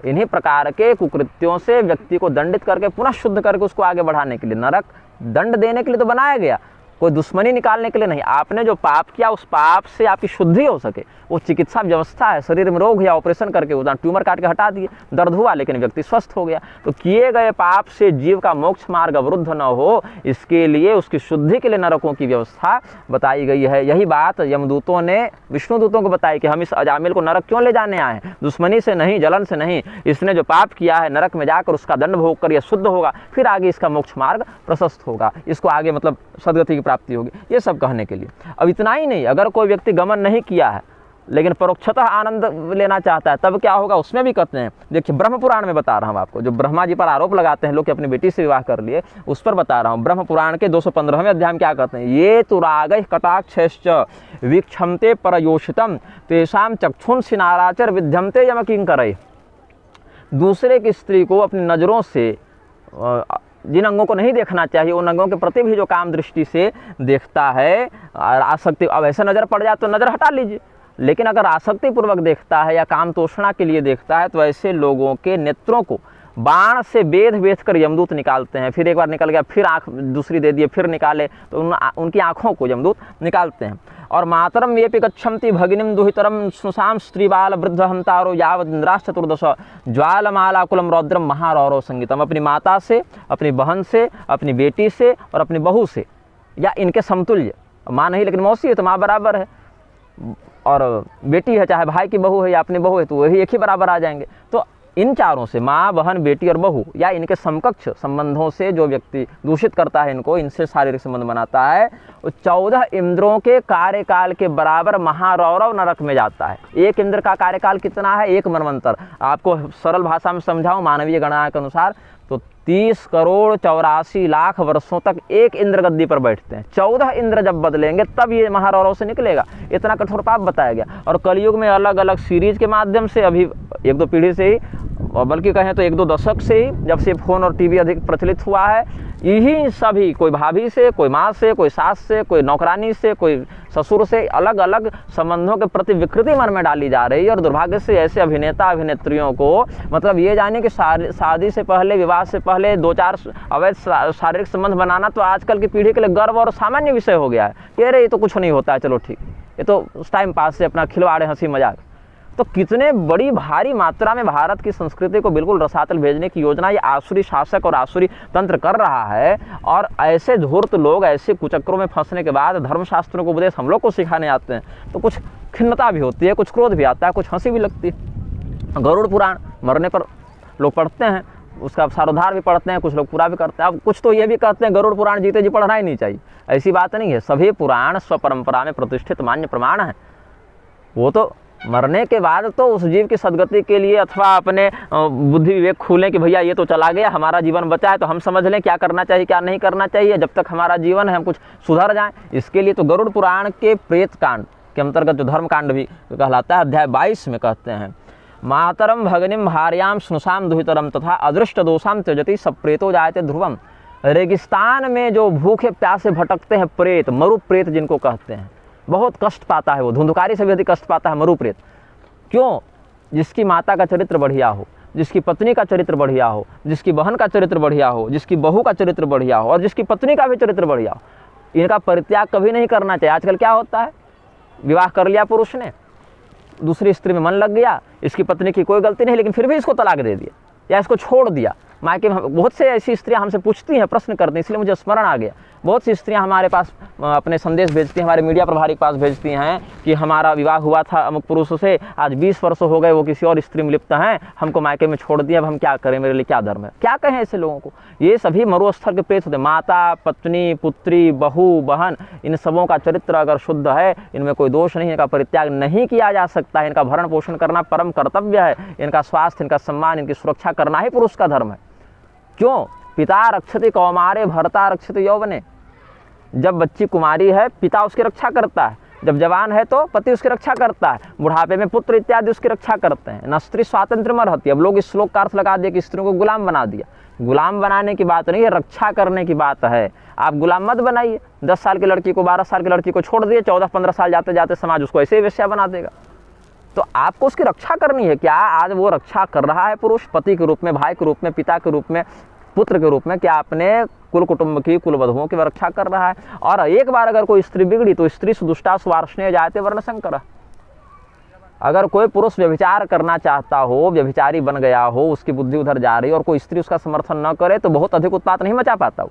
इन्हीं प्रकार के कुकृत्यों से व्यक्ति को दंडित करके पुनः शुद्ध करके उसको आगे बढ़ाने के लिए, नरक दंड देने के लिए तो बनाया गया, कोई दुश्मनी निकालने के लिए नहीं। आपने जो पाप किया उस पाप से आपकी शुद्धि हो सके, वो चिकित्सा व्यवस्था है। शरीर में रोग या ऑपरेशन करके उदाहरण ट्यूमर काट के हटा दिए, दर्द हुआ लेकिन व्यक्ति स्वस्थ हो गया। तो किए गए पाप से जीव का मोक्ष मार्ग अवरुद्ध न हो, इसके लिए उसकी शुद्धि के लिए नरकों की व्यवस्था बताई गई है। यही बात यमदूतों ने विष्णु दूतों को बताई कि हम इस अजामिल को नरक क्यों ले जाने आए हैं, दुश्मनी से नहीं, जलन से नहीं। इसने जो पाप किया है नरक में जाकर उसका दंड भोग कर यह शुद्ध होगा, फिर आगे इसका मोक्ष मार्ग प्रशस्त होगा, इसको आगे मतलब सदगति की प्राप्ति होगी। ये सब कहने के लिए। अब इतना ही नहीं, अगर कोई व्यक्ति गमन नहीं किया है लेकिन परोक्षतः आनंद लेना चाहता है तब क्या होगा? उसमें भी कहते हैं। देखिए ब्रह्म पुराण में बता रहा हूँ आपको, जो ब्रह्मा जी पर आरोप लगाते हैं लोग कि अपनी बेटी से विवाह कर लिए, उस पर बता रहा हूँ। ब्रह्म पुराण के 215वें अध्याय में क्या कहते हैं? ये तुरागै कटाक्षश्च वीक्षन्ते परयोषितम तेषाम चक्षुंसि नाराचर विद्यन्ते यमकिंकरै। दूसरे की स्त्री को अपनी नज़रों से जिन अंगों को नहीं देखना चाहिए उन अंगों के प्रति भी जो काम दृष्टि से देखता है, आसक्ति, अब ऐसे नज़र पड़ जाए तो नज़र हटा लीजिए। लेकिन अगर आसक्ति पूर्वक देखता है या काम तोषणा के लिए देखता है तो ऐसे लोगों के नेत्रों को बाण से बेध कर यमदूत निकालते हैं। फिर एक बार निकल गया, फिर आँख दूसरी दे दिए, फिर निकाले तो उनकी आँखों को यमदूत निकालते हैं। और मातरम ये पिगच्छन्ति भगिनीम दुहितरम सुशाम स्त्रीबाल वृद्ध हंतारो यावद्राश चतुर्दश ज्वालमालाकुलम रौद्रम महारौरव संगीतम। अपनी माता से, अपनी बहन से, अपनी बेटी से और अपनी बहू से या इनके समतुल्य, माँ नहीं लेकिन मौसी है तो माँ बराबर है, और बेटी है चाहे भाई की बहू है या अपनी बहू है तो वही एक ही बराबर आ जाएंगे। तो इन चारों से, माँ, बहन, बेटी और बहू या इनके समकक्ष संबंधों से जो व्यक्ति दूषित करता है, इनको, इनसे शारीरिक संबंध बनाता है, वो 14 इंद्रों के कार्यकाल के बराबर महारौरव नरक में जाता है। एक इंद्र का कार्यकाल कितना है? 1 मनवंतर। आपको सरल भाषा में समझाऊं, मानवीय गणना के अनुसार तो 30 करोड़ 84 लाख वर्षों तक एक इंद्र गद्दी पर बैठते हैं। 14 इंद्र जब बदलेंगे तब ये महारौरव से निकलेगा। इतना कठोर पाप बताया गया। और कलयुग में अलग अलग सीरीज के माध्यम से, अभी 1-2 पीढ़ी से ही, और बल्कि कहें तो 1-2 दशक से ही, जब से फ़ोन और टीवी अधिक प्रचलित हुआ है, यही सभी, कोई भाभी से, कोई माँ से, कोई सास से, कोई नौकरानी से, कोई ससुर से, अलग अलग संबंधों के प्रति विकृति मन में डाली जा रही है। और दुर्भाग्य से ऐसे अभिनेता अभिनेत्रियों को, मतलब ये जाने कि शादी से पहले, विवाह से पहले 2-4 अवैध शारीरिक संबंध बनाना तो आजकल की पीढ़ी के लिए गर्व और सामान्य विषय हो गया है। कह रहे ये तो कुछ नहीं होता है, चलो ठीक, ये तो उस टाइम पास से अपना खिलवाड़े, हंसी मजाक। तो कितने बड़ी भारी मात्रा में भारत की संस्कृति को बिल्कुल रसातल भेजने की योजना ये आसुरी शासक और आसुरी तंत्र कर रहा है। और ऐसे धूर्त लोग ऐसे कुचक्रों में फंसने के बाद धर्मशास्त्रों को उपदेश हम लोग को सिखाने आते हैं तो कुछ खिन्नता भी होती है, कुछ क्रोध भी आता है, कुछ हंसी भी लगती है। गरुड़ पुराण मरने पर लोग पढ़ते हैं, उसका सारोद्धार भी पढ़ते हैं, कुछ लोग पूरा भी करते हैं। अब कुछ तो ये भी कहते हैं गरुड़ पुराण जीते जी पढ़ना ही नहीं चाहिए। ऐसी बात नहीं है, सभी पुराण स्वपरंपरा में प्रतिष्ठित मान्य प्रमाण है। वो तो मरने के बाद तो उस जीव की सदगति के लिए अथवा अपने बुद्धि विवेक खोलें कि भैया ये तो चला गया, हमारा जीवन बचा है तो हम समझ लें क्या करना चाहिए क्या नहीं करना चाहिए, जब तक हमारा जीवन है हम कुछ सुधर जाएं। इसके लिए तो गरुड़ पुराण के प्रेत कांड के अंतर्गत जो धर्म कांड भी कहलाता है, अध्याय 22 में कहते हैं, मातरम भगनिम भार्याम स्नुषाम दुहितरम तथा अदृष्ट दोषाम त्यजति सप्रेतो जायते ध्रुवम। रेगिस्तान में जो भूखे प्यासे भटकते हैं प्रेत, मरु प्रेत जिनको कहते हैं, बहुत कष्ट पाता है वो, धुंधकारी से भी अधिक कष्ट पाता है मरु प्रेत। क्यों? जिसकी माता का चरित्र बढ़िया हो, जिसकी पत्नी का चरित्र बढ़िया हो, जिसकी बहन का चरित्र बढ़िया हो, जिसकी बहू का चरित्र बढ़िया हो और जिसकी पत्नी का भी चरित्र बढ़िया हो, इनका परित्याग कभी नहीं करना चाहिए। आजकल क्या होता है, विवाह कर लिया पुरुष ने, दूसरी स्त्री में मन लग गया, इसकी पत्नी की कोई गलती नहीं लेकिन फिर भी इसको तलाक दे दिया या इसको छोड़ दिया, मायके में बहुत से ऐसी स्त्रियां हमसे पूछती हैं, प्रश्न करती हैं, इसलिए मुझे स्मरण आ गया। बहुत सी स्त्रियां हमारे पास अपने संदेश भेजती हैं, हमारे मीडिया प्रभारी के पास भेजती हैं कि हमारा विवाह हुआ था अमुक पुरुष से, आज 20 वर्ष हो गए, वो किसी और स्त्री में लिप्त हैं, हमको मायके में छोड़ दिया, अब हम क्या करें, मेरे लिए क्या धर्म है। क्या कहें ऐसे लोगों को? ये सभी मरुस्थल के प्रेत होते हैं। माता, पत्नी, पुत्री, बहू, बहन, इन सबों का चरित्र अगर शुद्ध है, इनमें कोई दोष नहीं है, इनका परित्याग नहीं किया जा सकता है, इनका भरण पोषण करना परम कर्तव्य है, इनका स्वास्थ्य, इनका सम्मान, इनकी सुरक्षा करना ही पुरुष का धर्म है। क्यों? पिता रक्षति कौमारे भर्ता रक्षति यौवने। जब बच्ची कुमारी है पिता उसकी रक्षा करता है, जब जवान है तो पति उसकी रक्षा करता है, बुढ़ापे में पुत्र इत्यादि उसकी रक्षा करते हैं। न स्त्री स्वातंत्र में रहती है। अब लोग इस श्लोक का अर्थ लगा दिया कि स्त्रियों को गुलाम बना दिया। गुलाम बनाने की बात नहीं है, रक्षा करने की बात है। आप गुलाम मत बनाइए। 10 साल की लड़की को, 12 साल की लड़की को छोड़ दिए, 14-15 साल जाते जाते समाज उसको ऐसे ही वेश्या बना देगा। तो आपको उसकी रक्षा करनी है। क्या आज वो रक्षा कर रहा है पुरुष? पति के रूप में, भाई के रूप में, पिता के रूप में, पुत्र के रूप में क्या अपने कुल कुटुंब की, कुल वधुओं की रक्षा कर रहा है? और एक बार अगर कोई स्त्री बिगड़ी तो स्त्री सुदुष्टा सुवार्ष्णेय जायते वर्णशंकर। अगर कोई पुरुष व्यभिचार करना चाहता हो, व्यभिचारी बन गया हो, उसकी बुद्धि उधर जा रही है और कोई स्त्री उसका समर्थन न करे तो बहुत अधिक उत्पात नहीं मचा पाता हो।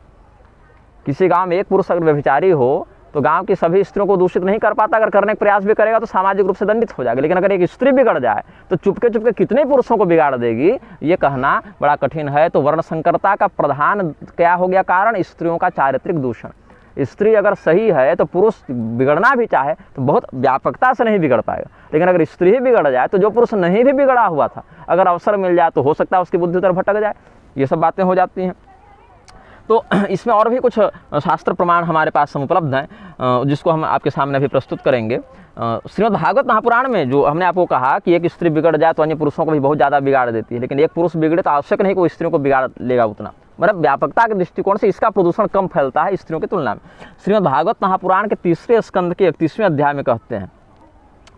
किसी गांव में एक पुरुष अगर व्यभिचारी हो तो गांव की सभी स्त्रियों को दूषित नहीं कर पाता। अगर करने का प्रयास भी करेगा तो सामाजिक रूप से दंडित हो जाएगा। लेकिन अगर एक स्त्री बिगड़ जाए तो चुपके चुपके कितने पुरुषों को बिगाड़ देगी, ये कहना बड़ा कठिन है। तो वर्ण संकरता का प्रधान क्या हो गया कारण? स्त्रियों का चारित्रिक दूषण। स्त्री अगर सही है तो पुरुष बिगड़ना भी चाहे तो बहुत व्यापकता से नहीं बिगड़ पाएगा। लेकिन अगर स्त्री ही बिगड़ जाए तो जो पुरुष नहीं भी बिगड़ा हुआ था, अगर अवसर मिल जाए तो हो सकता है उसकी बुद्धि उधर भटक जाए। ये सब बातें हो जाती हैं। तो इसमें और भी कुछ शास्त्र प्रमाण हमारे पास उपलब्ध हैं, जिसको हम आपके सामने अभी प्रस्तुत करेंगे। श्रीमद् भागवत महापुराण में जो हमने आपको कहा कि एक स्त्री बिगड़ जाए तो अन्य पुरुषों को भी बहुत ज़्यादा बिगाड़ देती है, लेकिन एक पुरुष बिगड़े तो आवश्यक नहीं कि वो स्त्रियों को बिगाड़ लेगा उतना। मतलब व्यापकता के दृष्टिकोण से इसका प्रदूषण कम फैलता है स्त्रियों की तुलना में। श्रीमद् भागवत महापुराण के 3 स्कंद के 31वें अध्याय में कहते हैं,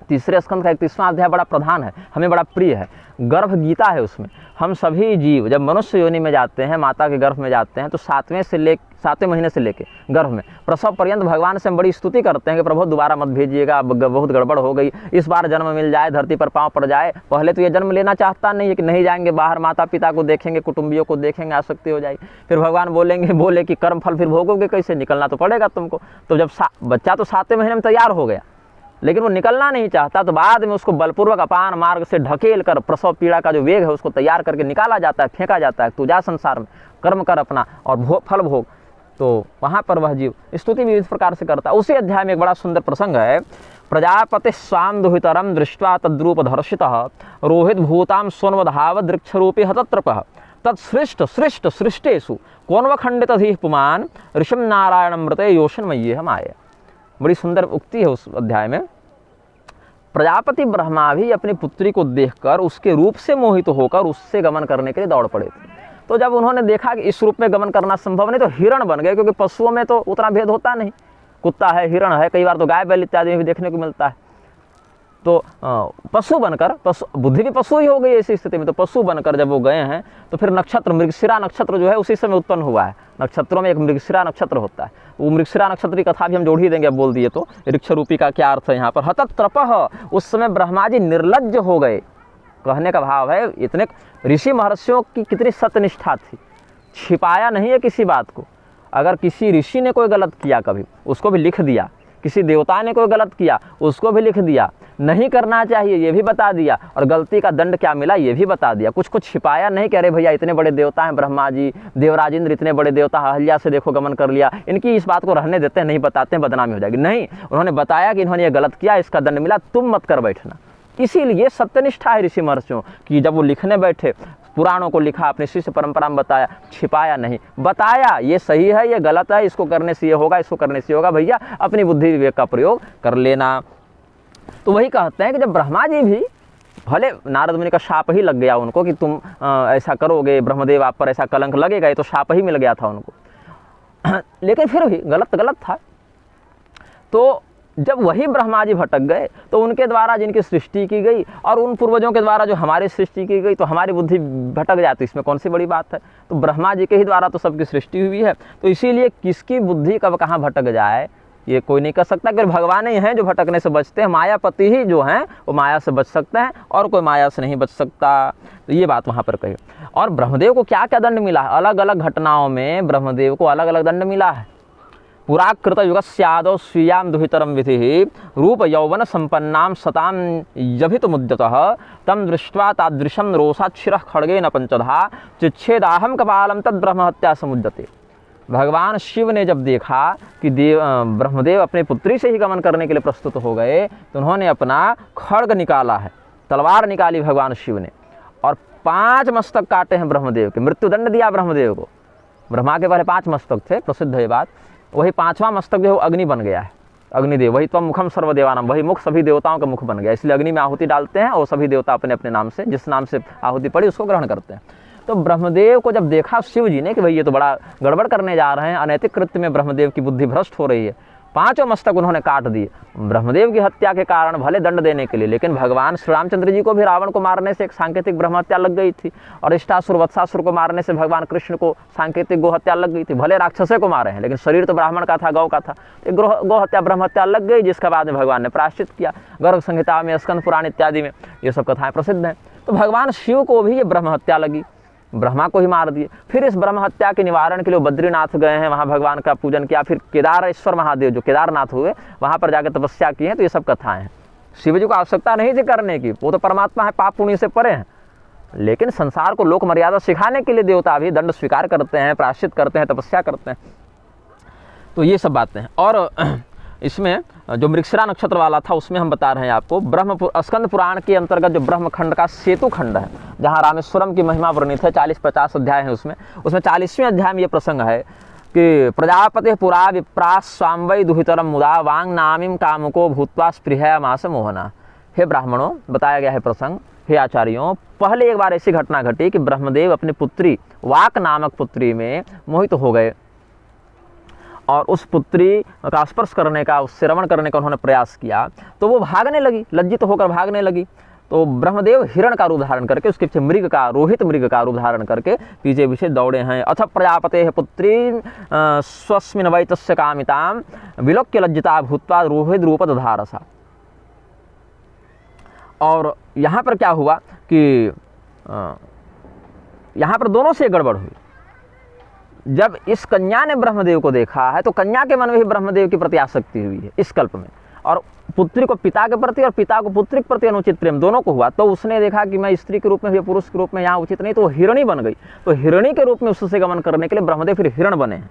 3 स्कंद का 31वां अध्याय बड़ा प्रधान है, हमें बड़ा प्रिय है। गर्भ गीता है उसमें। हम सभी जीव जब मनुष्य योनि में जाते हैं, माता के गर्भ में जाते हैं, तो 7वें महीने से लेके गर्भ में प्रसव पर्यंत भगवान से हम बड़ी स्तुति करते हैं कि प्रभु दोबारा मत भेजिएगा, बहुत गड़बड़ हो गई, इस बार जन्म मिल जाए, धरती पर पाँव पड़ जाए। पहले तो ये जन्म लेना चाहता नहीं है कि नहीं जाएंगे बाहर, माता पिता को देखेंगे, कुटुंबियों को देखेंगे, आसक्ति हो जाएगी। फिर भगवान बोले कि कर्म फल फिर भोगोगे कैसे, निकलना तो पड़ेगा तुमको। तो जब बच्चा तो 7वें महीने में तैयार हो गया, लेकिन वो निकलना नहीं चाहता, तो बाद में उसको बलपूर्वक अपान मार्ग से ढकेल कर प्रसव पीड़ा का जो वेग है उसको तैयार करके निकाला जाता है, फेंका जाता है, तू जा संसार में कर्म कर अपना और फल भोग। तो वहाँ पर वह जीव स्तुति भी इस प्रकार से करता है। उसी अध्याय में एक बड़ा सुंदर प्रसंग है। प्रजापति स्वाम दुहितरम दृष्ट्वा तद्रूप धर्षितः रोहित भूताम सोन्वधाव दृक्षरूपी हतत्रपः तत्सृष्ट सृष्ट सृष्टेषु कौन्वखंडितधीः पुमान् ऋषिं नारायणमृते योषन्मय्येह माया। बड़ी सुंदर उक्ति है उस अध्याय में। प्रजापति ब्रह्मा भी अपनी पुत्री को देखकर उसके रूप से मोहित होकर उससे गमन करने के लिए दौड़ पड़े थे। तो जब उन्होंने देखा कि इस रूप में गमन करना संभव नहीं, तो हिरण बन गए, क्योंकि पशुओं में तो उतना भेद होता नहीं, कुत्ता है, हिरण है, कई बार तो गाय बैल इत्यादि में भी देखने को मिलता है। तो पशु बनकर, बुद्धि भी पशु ही हो गई ऐसी स्थिति में, तो पशु बनकर जब वो गए हैं तो फिर नक्षत्र, मृगशिरा नक्षत्र जो है उसी समय उत्पन्न हुआ है। नक्षत्रों में एक मृगशिरा नक्षत्र होता है, वो मृगशिरा नक्षत्र की कथा भी हम जोड़ ही देंगे, अब बोल दिए तो। ऋक्ष रूपी का क्या अर्थ है यहाँ पर? हतत्रपः, उस समय ब्रह्मा जी निर्लज्ज हो गए। कहने का भाव है इतने ऋषि महर्षियों की कितनी सत्यनिष्ठा थी, छिपाया नहीं है किसी बात को। अगर किसी ऋषि ने कोई गलत किया कभी, उसको भी लिख दिया, किसी देवता ने कोई गलत किया उसको भी लिख दिया, नहीं करना चाहिए ये भी बता दिया, और गलती का दंड क्या मिला ये भी बता दिया। कुछ छिपाया नहीं कि अरे भैया इतने बड़े देवता हैं ब्रह्मा जी, देवराज इंद्र इतने बड़े देवता, अहल्या से देखो गमन कर लिया, इनकी इस बात को रहने देते हैं, नहीं बताते हैं बदनामी हो जाएगी। नहीं, उन्होंने बताया कि इन्होंने ये गलत किया, इसका दंड मिला, तुम मत कर बैठना। इसीलिए सत्यनिष्ठा है ऋषि महर्षियों की। जब वो लिखने बैठे, पुराणों को लिखा, अपने शिष्य परंपरा में बताया, छिपाया नहीं, बताया ये सही है, ये गलत है, इसको करने से ये होगा, इसको करने से होगा, भैया अपनी बुद्धि विवेक का प्रयोग कर लेना। तो वही कहते हैं कि जब ब्रह्मा जी भी, भले नारद मुनि का शाप ही लग गया उनको कि तुम ऐसा करोगे, ब्रह्मदेव आप पर ऐसा कलंक लगेगा, ये तो शाप ही मिल गया था उनको, लेकिन फिर भी गलत था। तो जब वही ब्रह्मा जी भटक गए तो उनके द्वारा जिनकी सृष्टि की गई और उन पूर्वजों के द्वारा जो हमारी सृष्टि की गई, तो हमारी बुद्धि भटक जाती, इसमें कौन सी बड़ी बात है। तो ब्रह्मा जी के ही द्वारा तो सबकी सृष्टि हुई है, तो इसीलिए किसकी बुद्धि कब कहाँ भटक जाए ये कोई नहीं कर सकता, कि भगवान ही हैं जो भटकने से बचते हैं, मायापति ही जो हैं वो माया से बच सकते हैं और कोई माया से नहीं बच सकता। तो ये बात वहाँ पर कही। और ब्रह्मदेव को क्या क्या दंड मिला है, अलग अलग घटनाओं में ब्रह्मदेव को अलग अलग दंड मिला है। पुराकृत युगस्यादौ स्वीयां दुहितरम विधि रूप यौवन संपन्नां सतां यभित मुद्यतः तम दृष्ट्वा तादृशं रोषाक्षिरः खड्गेन पंचधा चिच्छेदाहं कपालं तद ब्रह्महत्या समुद्यते। भगवान शिव ने जब देखा कि ब्रह्मदेव अपने पुत्री से ही गमन करने के लिए प्रस्तुत हो गए, तो उन्होंने अपना खड्ग निकाला है, तलवार निकाली भगवान शिव ने, और 5 मस्तक काटे हैं ब्रह्मदेव के, मृत्युदंड दिया ब्रह्मदेव को। ब्रह्मा के पहले 5 मस्तक थे, प्रसिद्ध है ये बात। वही 5वां मस्तक जो अग्नि बन गया है, अग्निदेव, वही त्वं मुखम सर्वदेवानाम, वही मुख सभी देवताओं का मुख बन गया। इसलिए अग्नि में आहुति डालते हैं और सभी देवता अपने अपने नाम से, जिस नाम से आहुति पड़ी उसको ग्रहण करते हैं। तो ब्रह्मदेव को जब देखा शिव जी ने कि भाई ये तो बड़ा गड़बड़ करने जा रहे हैं, अनैतिक कृत्य में ब्रह्मदेव की बुद्धि भ्रष्ट हो रही है, 5 मस्तक उन्होंने काट दिए ब्रह्मदेव की हत्या के कारण, भले दंड देने के लिए। लेकिन भगवान श्री रामचंद्र जी को भी रावण को मारने से एक सांकेतिक ब्रह्म हत्या लग गई थी, और इष्टासुर वत्सासुर को मारने से भगवान कृष्ण को सांकेतिक गो हत्या लग गई थी। भले राक्षसे को मारे हैं, लेकिन शरीर तो ब्राह्मण का था, गौ का था, तो गो हत्या ब्रह्म हत्या लग गई, जिसके बाद में भगवान ने प्रायश्चित किया। गर्ग संहिता में, स्कंद पुराण इत्यादि में ये सब कथाएं प्रसिद्ध हैं। तो भगवान शिव को भी ये ब्रह्म हत्या लगी, ब्रह्मा को ही मार दिए। फिर इस ब्रह्म हत्या के निवारण के लिए बद्रीनाथ गए हैं, वहाँ भगवान का पूजन किया। फिर केदारेश्वर महादेव जो केदारनाथ हुए, वहाँ पर जाकर तपस्या की है। तो ये सब कथाएं हैं। शिव जी को आवश्यकता नहीं थी करने की, वो तो परमात्मा है, पाप पुण्य से परे हैं। लेकिन संसार को लोक मर्यादा सिखाने के लिए देवता भी दंड स्वीकार करते हैं, प्रायश्चित करते हैं, तपस्या करते हैं। तो ये सब बातें हैं। और इसमें जो मृगशिरा नक्षत्र वाला था, उसमें हम बता रहे हैं आपको स्कंद पुराण के अंतर्गत जो ब्रह्मखंड का सेतु खंड है, जहाँ रामेश्वरम की महिमा वर्णित है, 40-50 अध्याय हैं उसमें 40वें अध्याय में ये प्रसंग है कि प्रजापति पुरा विप्रा स्वाम्वै दुहितरम मुदा वांग नामिम कामुको भूत्वा स्पृहया मास मोहना। हे ब्राह्मणों, बताया गया है प्रसंग, हे आचार्यों, पहले एक बार ऐसी घटना घटी कि ब्रह्मदेव अपनी पुत्री वाक नामक पुत्री में मोहित हो गए, और उस पुत्री का स्पर्श करने का, उससे रमण करने का उन्होंने प्रयास किया। तो वो भागने लगी, लज्जित होकर भागने लगी। तो ब्रह्मदेव हिरण का रूप धारण करके, उसके पीछे मृग का, रोहित मृग का रूप धारण करके पीछे पीछे दौड़े हैं। अथ प्रजापते पुत्री स्वस्मिन् वै तस्य कामितां विलोक्य लज्जिता भूत्वा रोहित रूप दधारसा। और यहाँ पर क्या हुआ कि यहाँ पर दोनों से गड़बड़ हुई। जब इस कन्या ने ब्रह्मदेव को देखा है, तो कन्या के मन में भी ब्रह्मदेव के प्रति आसक्ति हुई है इस कल्प में, और पुत्री को पिता के प्रति और पिता को पुत्री के प्रति अनुचित प्रेम दोनों को हुआ। तो उसने देखा कि मैं स्त्री के रूप में भी, पुरुष के रूप में यहाँ उचित नहीं, तो हिरणी बन गई। तो हिरणी के रूप में उससे गमन करने के लिए ब्रह्मदेव फिर हिरण बने हैं।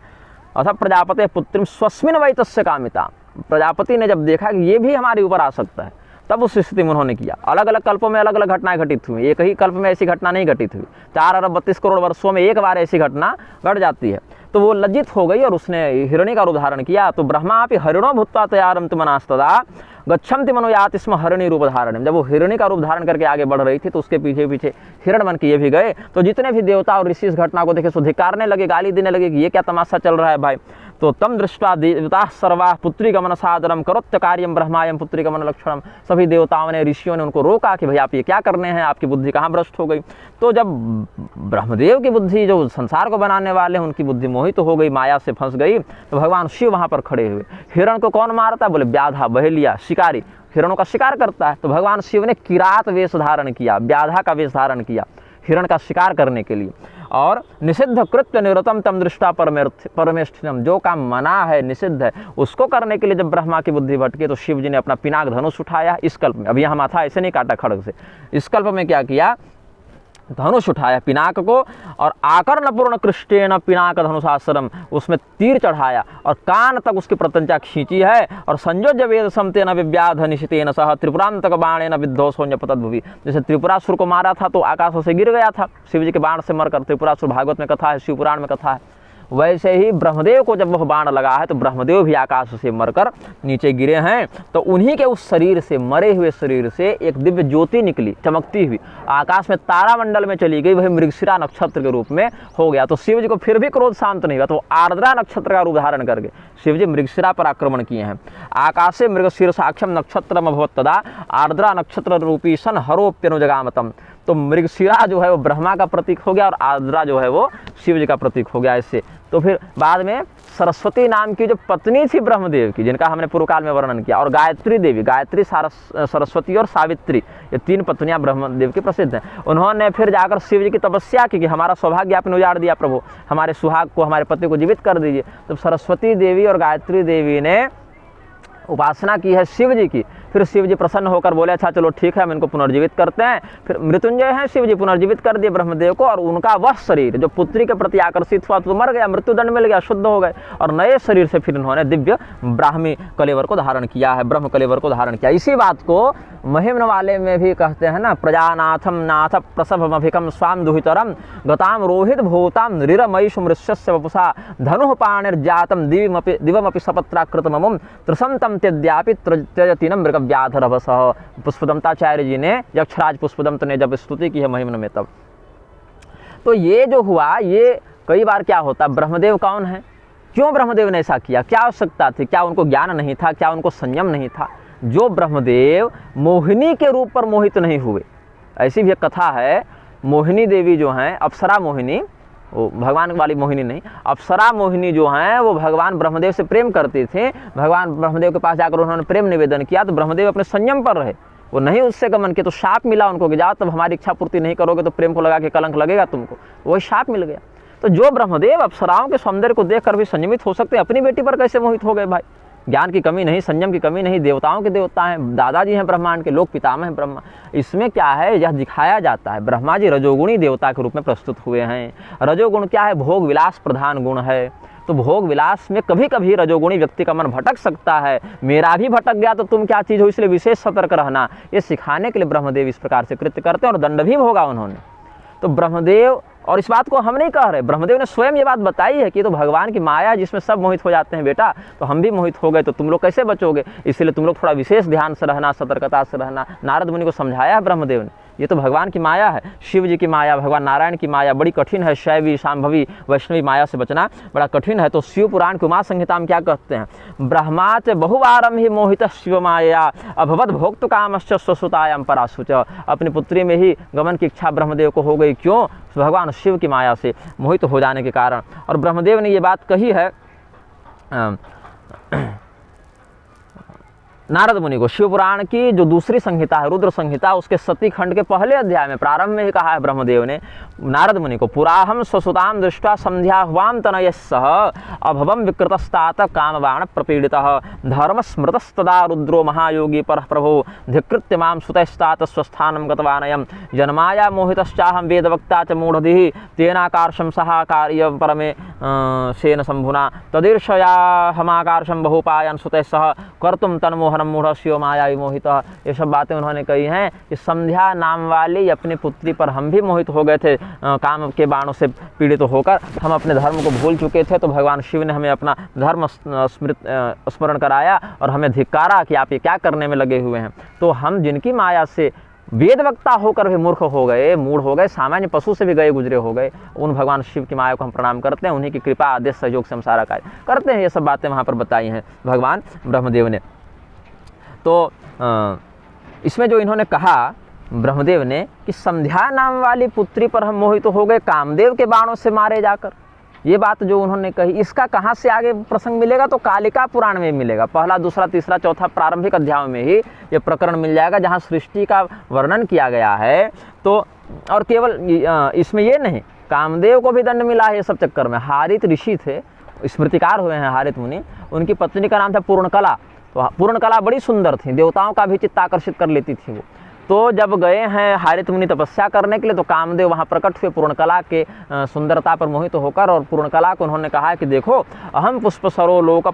अतः प्रजापति पुत्री स्वस्मिन् वै तस्य कामिता। प्रजापति ने जब देखा कि ये भी हमारे ऊपर आ सकता है, तब उस स्थिति में उन्होंने किया। अलग अलग कल्पों में अलग अलग घटनाएं घटित हुई, एक ही कल्प में ऐसी घटना नहीं घटित हुई। 4 अरब 32 करोड़ वर्षों में एक बार ऐसी घटना घट जाती है। तो वो लज्जित हो गई और उसने हिरणी का रूप धारण किया। तो ब्रह्मा अपि हरिणो भूत्वा तयारम मनास्तदा गच्छन्ति मनोयाति स्म हरिणी रूप धारण। जब वो हिरणी का रूप धारण करके आगे बढ़ रही थी, तो उसके पीछे पीछे हिरण बन के ये भी गए। तो जितने भी देवता और ऋषि इस घटना को देखे सो धिक्कारने लगे, गाली देने लगे कि ये क्या तमाशा चल रहा है भाई। तो तम दृष्ट्वा देवता सर्वा पुत्री गमन सादरम करोत्य कार्यम ब्रह्मायम पुत्री गमन लक्षणम। सभी देवताओं ने, ऋषियों ने उनको रोका कि भाई आप ये क्या करने हैं, आपकी बुद्धि कहाँ भ्रष्ट हो गई। तो जब ब्रह्मदेव की बुद्धि, जो संसार को बनाने वाले हैं, उनकी बुद्धि मोहित हो गई, माया से फंस गई, तो भगवान शिव वहाँ पर खड़े हुए। हिरण को कौन मारता है? बोले व्याधा, बहेलिया, शिकारी हिरणों का शिकार करता है। तो भगवान शिव ने किरात वेश धारण किया, व्याधा का वेश धारण किया हिरण का शिकार करने के लिए। और निषिद्ध कृत्य निरतम तम दृष्टा परमेष्ठिनम, जो काम मना है, निषिद्ध है, उसको करने के लिए जब ब्रह्मा की बुद्धि भटकी, तो शिव जी ने अपना पिनाक धनुष उठाया इस कल्प में। अभी यहाँ माथा ऐसे नहीं काटा खड़ग से, इस कल्प में क्या किया, धनुष उठाया पिनाक को, और आकर्ण पूर्ण कृष्टेन पिनाक धनुषाश्रम, उसमें तीर चढ़ाया और कान तक उसकी प्रत्यंचा खींची है। और संयोज्य वेद समतेन विव्याध निशितेन सह त्रिपुरांतक बाणेन विध्वंसोन्यपतद्भुवि। जैसे त्रिपुरासुर को मारा था तो आकाश से गिर गया था शिव जी के बाण से मरकर, त्रिपुरासुर भागवत में कथा है, शिव पुराण में कथा है। वैसे ही ब्रह्मदेव को जब वह बाण लगा है, तो ब्रह्मदेव भी आकाश से मरकर नीचे गिरे हैं। तो उन्हीं के उस शरीर से, मरे हुए शरीर से एक दिव्य ज्योति निकली चमकती हुई, आकाश में तारामंडल में चली गई, वही मृगशिरा नक्षत्र के रूप में हो गया। तो शिव जी को फिर भी क्रोध शांत नहीं हुआ, तो आर्द्रा नक्षत्र का रूप धारण करके शिव जी मृगशिरा पर आक्रमण किए हैं। आकाशे मृगशीर्षाक्षम नक्षत्रम अभवत तदा आर्द्रा नक्षत्र रूपी सन हरोप्यनुजगामतम। तो मृगशिरा जो है वो ब्रह्मा का प्रतीक हो गया और आर्द्रा जो है वो शिव जी का प्रतीक हो गया इससे। तो फिर बाद में सरस्वती नाम की जो पत्नी थी ब्रह्मदेव की, जिनका हमने पूर्व काल में वर्णन किया, और गायत्री देवी, गायत्री, सरस्वती और सावित्री, ये 3 पत्नियां ब्रह्मदेव की प्रसिद्ध हैं। उन्होंने फिर जाकर शिव जी की तपस्या की कि हमारा सौभाग्य आपने उजाड़ दिया प्रभु, हमारे सुहाग को, हमारे पति को जीवित कर दीजिए। तो सरस्वती देवी और गायत्री देवी ने उपासना की है शिव जी की। फिर शिव जी प्रसन्न होकर बोले अच्छा चलो ठीक है, हम इनको पुनर्जीवित करते हैं। फिर मृत्युंजय हैं शिव जी, पुनर्जीवित कर दिए ब्रह्मदेव को, और उनका वह शरीर जो पुत्री के प्रति आकर्षित हुआ तो मर गया, मृत्युदंड मिल गया, शुद्ध हो गए, और नए शरीर से फिर इन्होंने दिव्य ब्राह्मी कलेवर को धारण किया है, ब्रह्म कलेवर को धारण किया। इसी बात को महिम्न वाले में भी कहते हैं ना, प्रजानाथम नाथ प्रसभमभिकम स्वाम दुहितरम गताम रोहित भूताम ऋरमयीषु मृष्यस्य वपुषा धनुः पाणिर्जातम दिवमपि सपत्राकृतममुम त्रिसंतम त्यद्यापि त्यजतीनम मृगव्याधरभसः। पुष्पदंताचार्य जी ने, यक्षराज पुष्पदंत ने जब स्तुति की है महिम्न में तब। तो ये जो हुआ, ये कई बार क्या होता, ब्रह्मदेव कौन है, क्यों ब्रह्मदेव ने ऐसा किया, क्या आवश्यकता थी, क्या उनको ज्ञान नहीं था, क्या उनको संयम नहीं था। जो ब्रह्मदेव मोहिनी के रूप पर मोहित नहीं हुए, ऐसी भी एक कथा है। मोहिनी देवी जो हैं, अप्सरा मोहिनी, वो भगवान वाली मोहिनी नहीं, अप्सरा मोहिनी जो हैं वो भगवान ब्रह्मदेव से प्रेम करती थी। भगवान ब्रह्मदेव के पास जाकर उन्होंने प्रेम निवेदन किया तो ब्रह्मदेव अपने संयम पर रहे, वो नहीं उससे गमन किया। तो शाप मिला उनको कि जाओ तब हमारी इच्छा पूर्ति नहीं करोगे तो प्रेम को लगा के कलंक लगेगा तुमको, वही शाप मिल गया। तो जो ब्रह्मदेव अप्सराओं के सौंदर्य को देखकर भी संयमित हो सकते, अपनी बेटी पर कैसे मोहित हो गए भाई। ज्ञान की कमी नहीं, संयम की कमी नहीं, देवताओं के देवता हैं, दादाजी हैं ब्रह्मांड के, लोक पितामह हैं ब्रह्मा। इसमें क्या है, यह दिखाया जाता है ब्रह्मा जी रजोगुणी देवता के रूप में प्रस्तुत हुए हैं। रजोगुण क्या है, भोग विलास प्रधान गुण है। तो भोग विलास में कभी कभी रजोगुणी व्यक्ति का मन भटक सकता है, मेरा भी भटक गया तो तुम क्या चीज़ हो, इसलिए विशेष सतर्क रहना, ये सिखाने के लिए ब्रह्मदेव इस प्रकार से कृत्य करते हैं, और दंड भी भोगा उन्होंने। तो ब्रह्मदेव, और इस बात को हम नहीं कह रहे, ब्रह्मदेव ने स्वयं ये बात बताई है कि तो भगवान की माया जिसमें सब मोहित हो जाते हैं बेटा, तो हम भी मोहित हो गए तो तुम लोग कैसे बचोगे, इसलिए तुम लोग थोड़ा विशेष ध्यान से रहना, सतर्कता से रहना। नारद मुनि को समझाया है ब्रह्मदेव ने, ये तो भगवान की माया है, शिव जी की माया, भगवान नारायण की माया बड़ी कठिन है। शैवी, शांभवी, वैष्णवी माया से बचना बड़ा कठिन है। तो शिव पुराण की उमा संहिता में क्या कहते हैं, ब्रह्माच बहुवारम ही मोहित शिव माया अभवद भोक्त कामश्च स्वसुतायाम पराशुच। अपनी पुत्री में ही गमन की इच्छा ब्रह्मदेव को हो गई, क्यों, भगवान शिव की माया से मोहित हो जाने के कारण। और ब्रह्मदेव ने ये बात कही है नारद मुनि को, शिव पुराण की जो दूसरी संहिता है, रुद्र संहिता, उसके सती खंड के पहले अध्याय में प्रारंभ में ही कहा है ब्रह्मदेव ने नारद मुनि को, पुराहम स्वसुताम दृष्ट्वा संध्याह्वाम तनयस्सह अभवम विकृतस्तात कामबाण प्रपीडितः धर्म स्मृतस्तदा रुद्रो महायोगी परः प्रभो धिकृत्य मां सुतस्तात स्वस्थानं गतवानयं जन्माया मोहितश्चाहं वेदवक्ता च मूढ़धिः तेनाकार्षं सहाकार्य परमे सेन शंभुना तदीर्षयाहमाकार्षं बहुपायन सुतः सह कर्तुम तन्मोह मूढ़ शिव माया विमोहित। ये सब बातें उन्होंने कही हैं कि संध्या नाम वाली अपनी पुत्री पर हम भी मोहित हो गए थे, काम के बाणों से पीड़ित होकर हम अपने धर्म को भूल चुके थे। तो भगवान शिव ने हमें अपना धर्म स्मरण कराया और हमें धिक्कारा कि आप ये क्या करने में लगे हुए हैं। तो हम जिनकी माया से वेद वक्ता होकर भी मूर्ख हो गए, मूढ़ हो गए, सामान्य पशु से भी गए गुजरे हो गए, उन भगवान शिव की माया को हम प्रणाम करते हैं, उन्हीं की कृपा आदेश सहयोग से हम सारा कार्य करते हैं। ये सब बातें वहाँ पर बताई हैं भगवान ब्रह्मदेव ने। तो इसमें जो इन्होंने कहा ब्रह्मदेव ने कि संध्या नाम वाली पुत्री पर हम मोहित हो गए कामदेव के बाणों से मारे जाकर, ये बात जो उन्होंने कही, इसका कहाँ से आगे प्रसंग मिलेगा, तो कालिका पुराण में मिलेगा। पहला, दूसरा, तीसरा, चौथा प्रारंभिक अध्याय में ही ये प्रकरण मिल जाएगा जहाँ सृष्टि का वर्णन किया गया है। तो और केवल इसमें ये नहीं, कामदेव को भी दंड मिला है ये सब चक्कर में। हारित ऋषि थे, स्मृतिकार हुए हैं हारित मुनि, उनकी पत्नी का नाम था पूर्णकला। तो पूर्णकला बड़ी सुंदर थी, देवताओं का भी चित्त आकर्षित कर लेती थी वो। तो जब गए हैं हारित मुनि तपस्या करने के लिए, तो कामदेव वहाँ प्रकट हुए पूर्णकला के सुंदरता पर मोहित होकर, और पूर्णकला को उन्होंने कहा कि देखो अहम पुष्प सरो लोक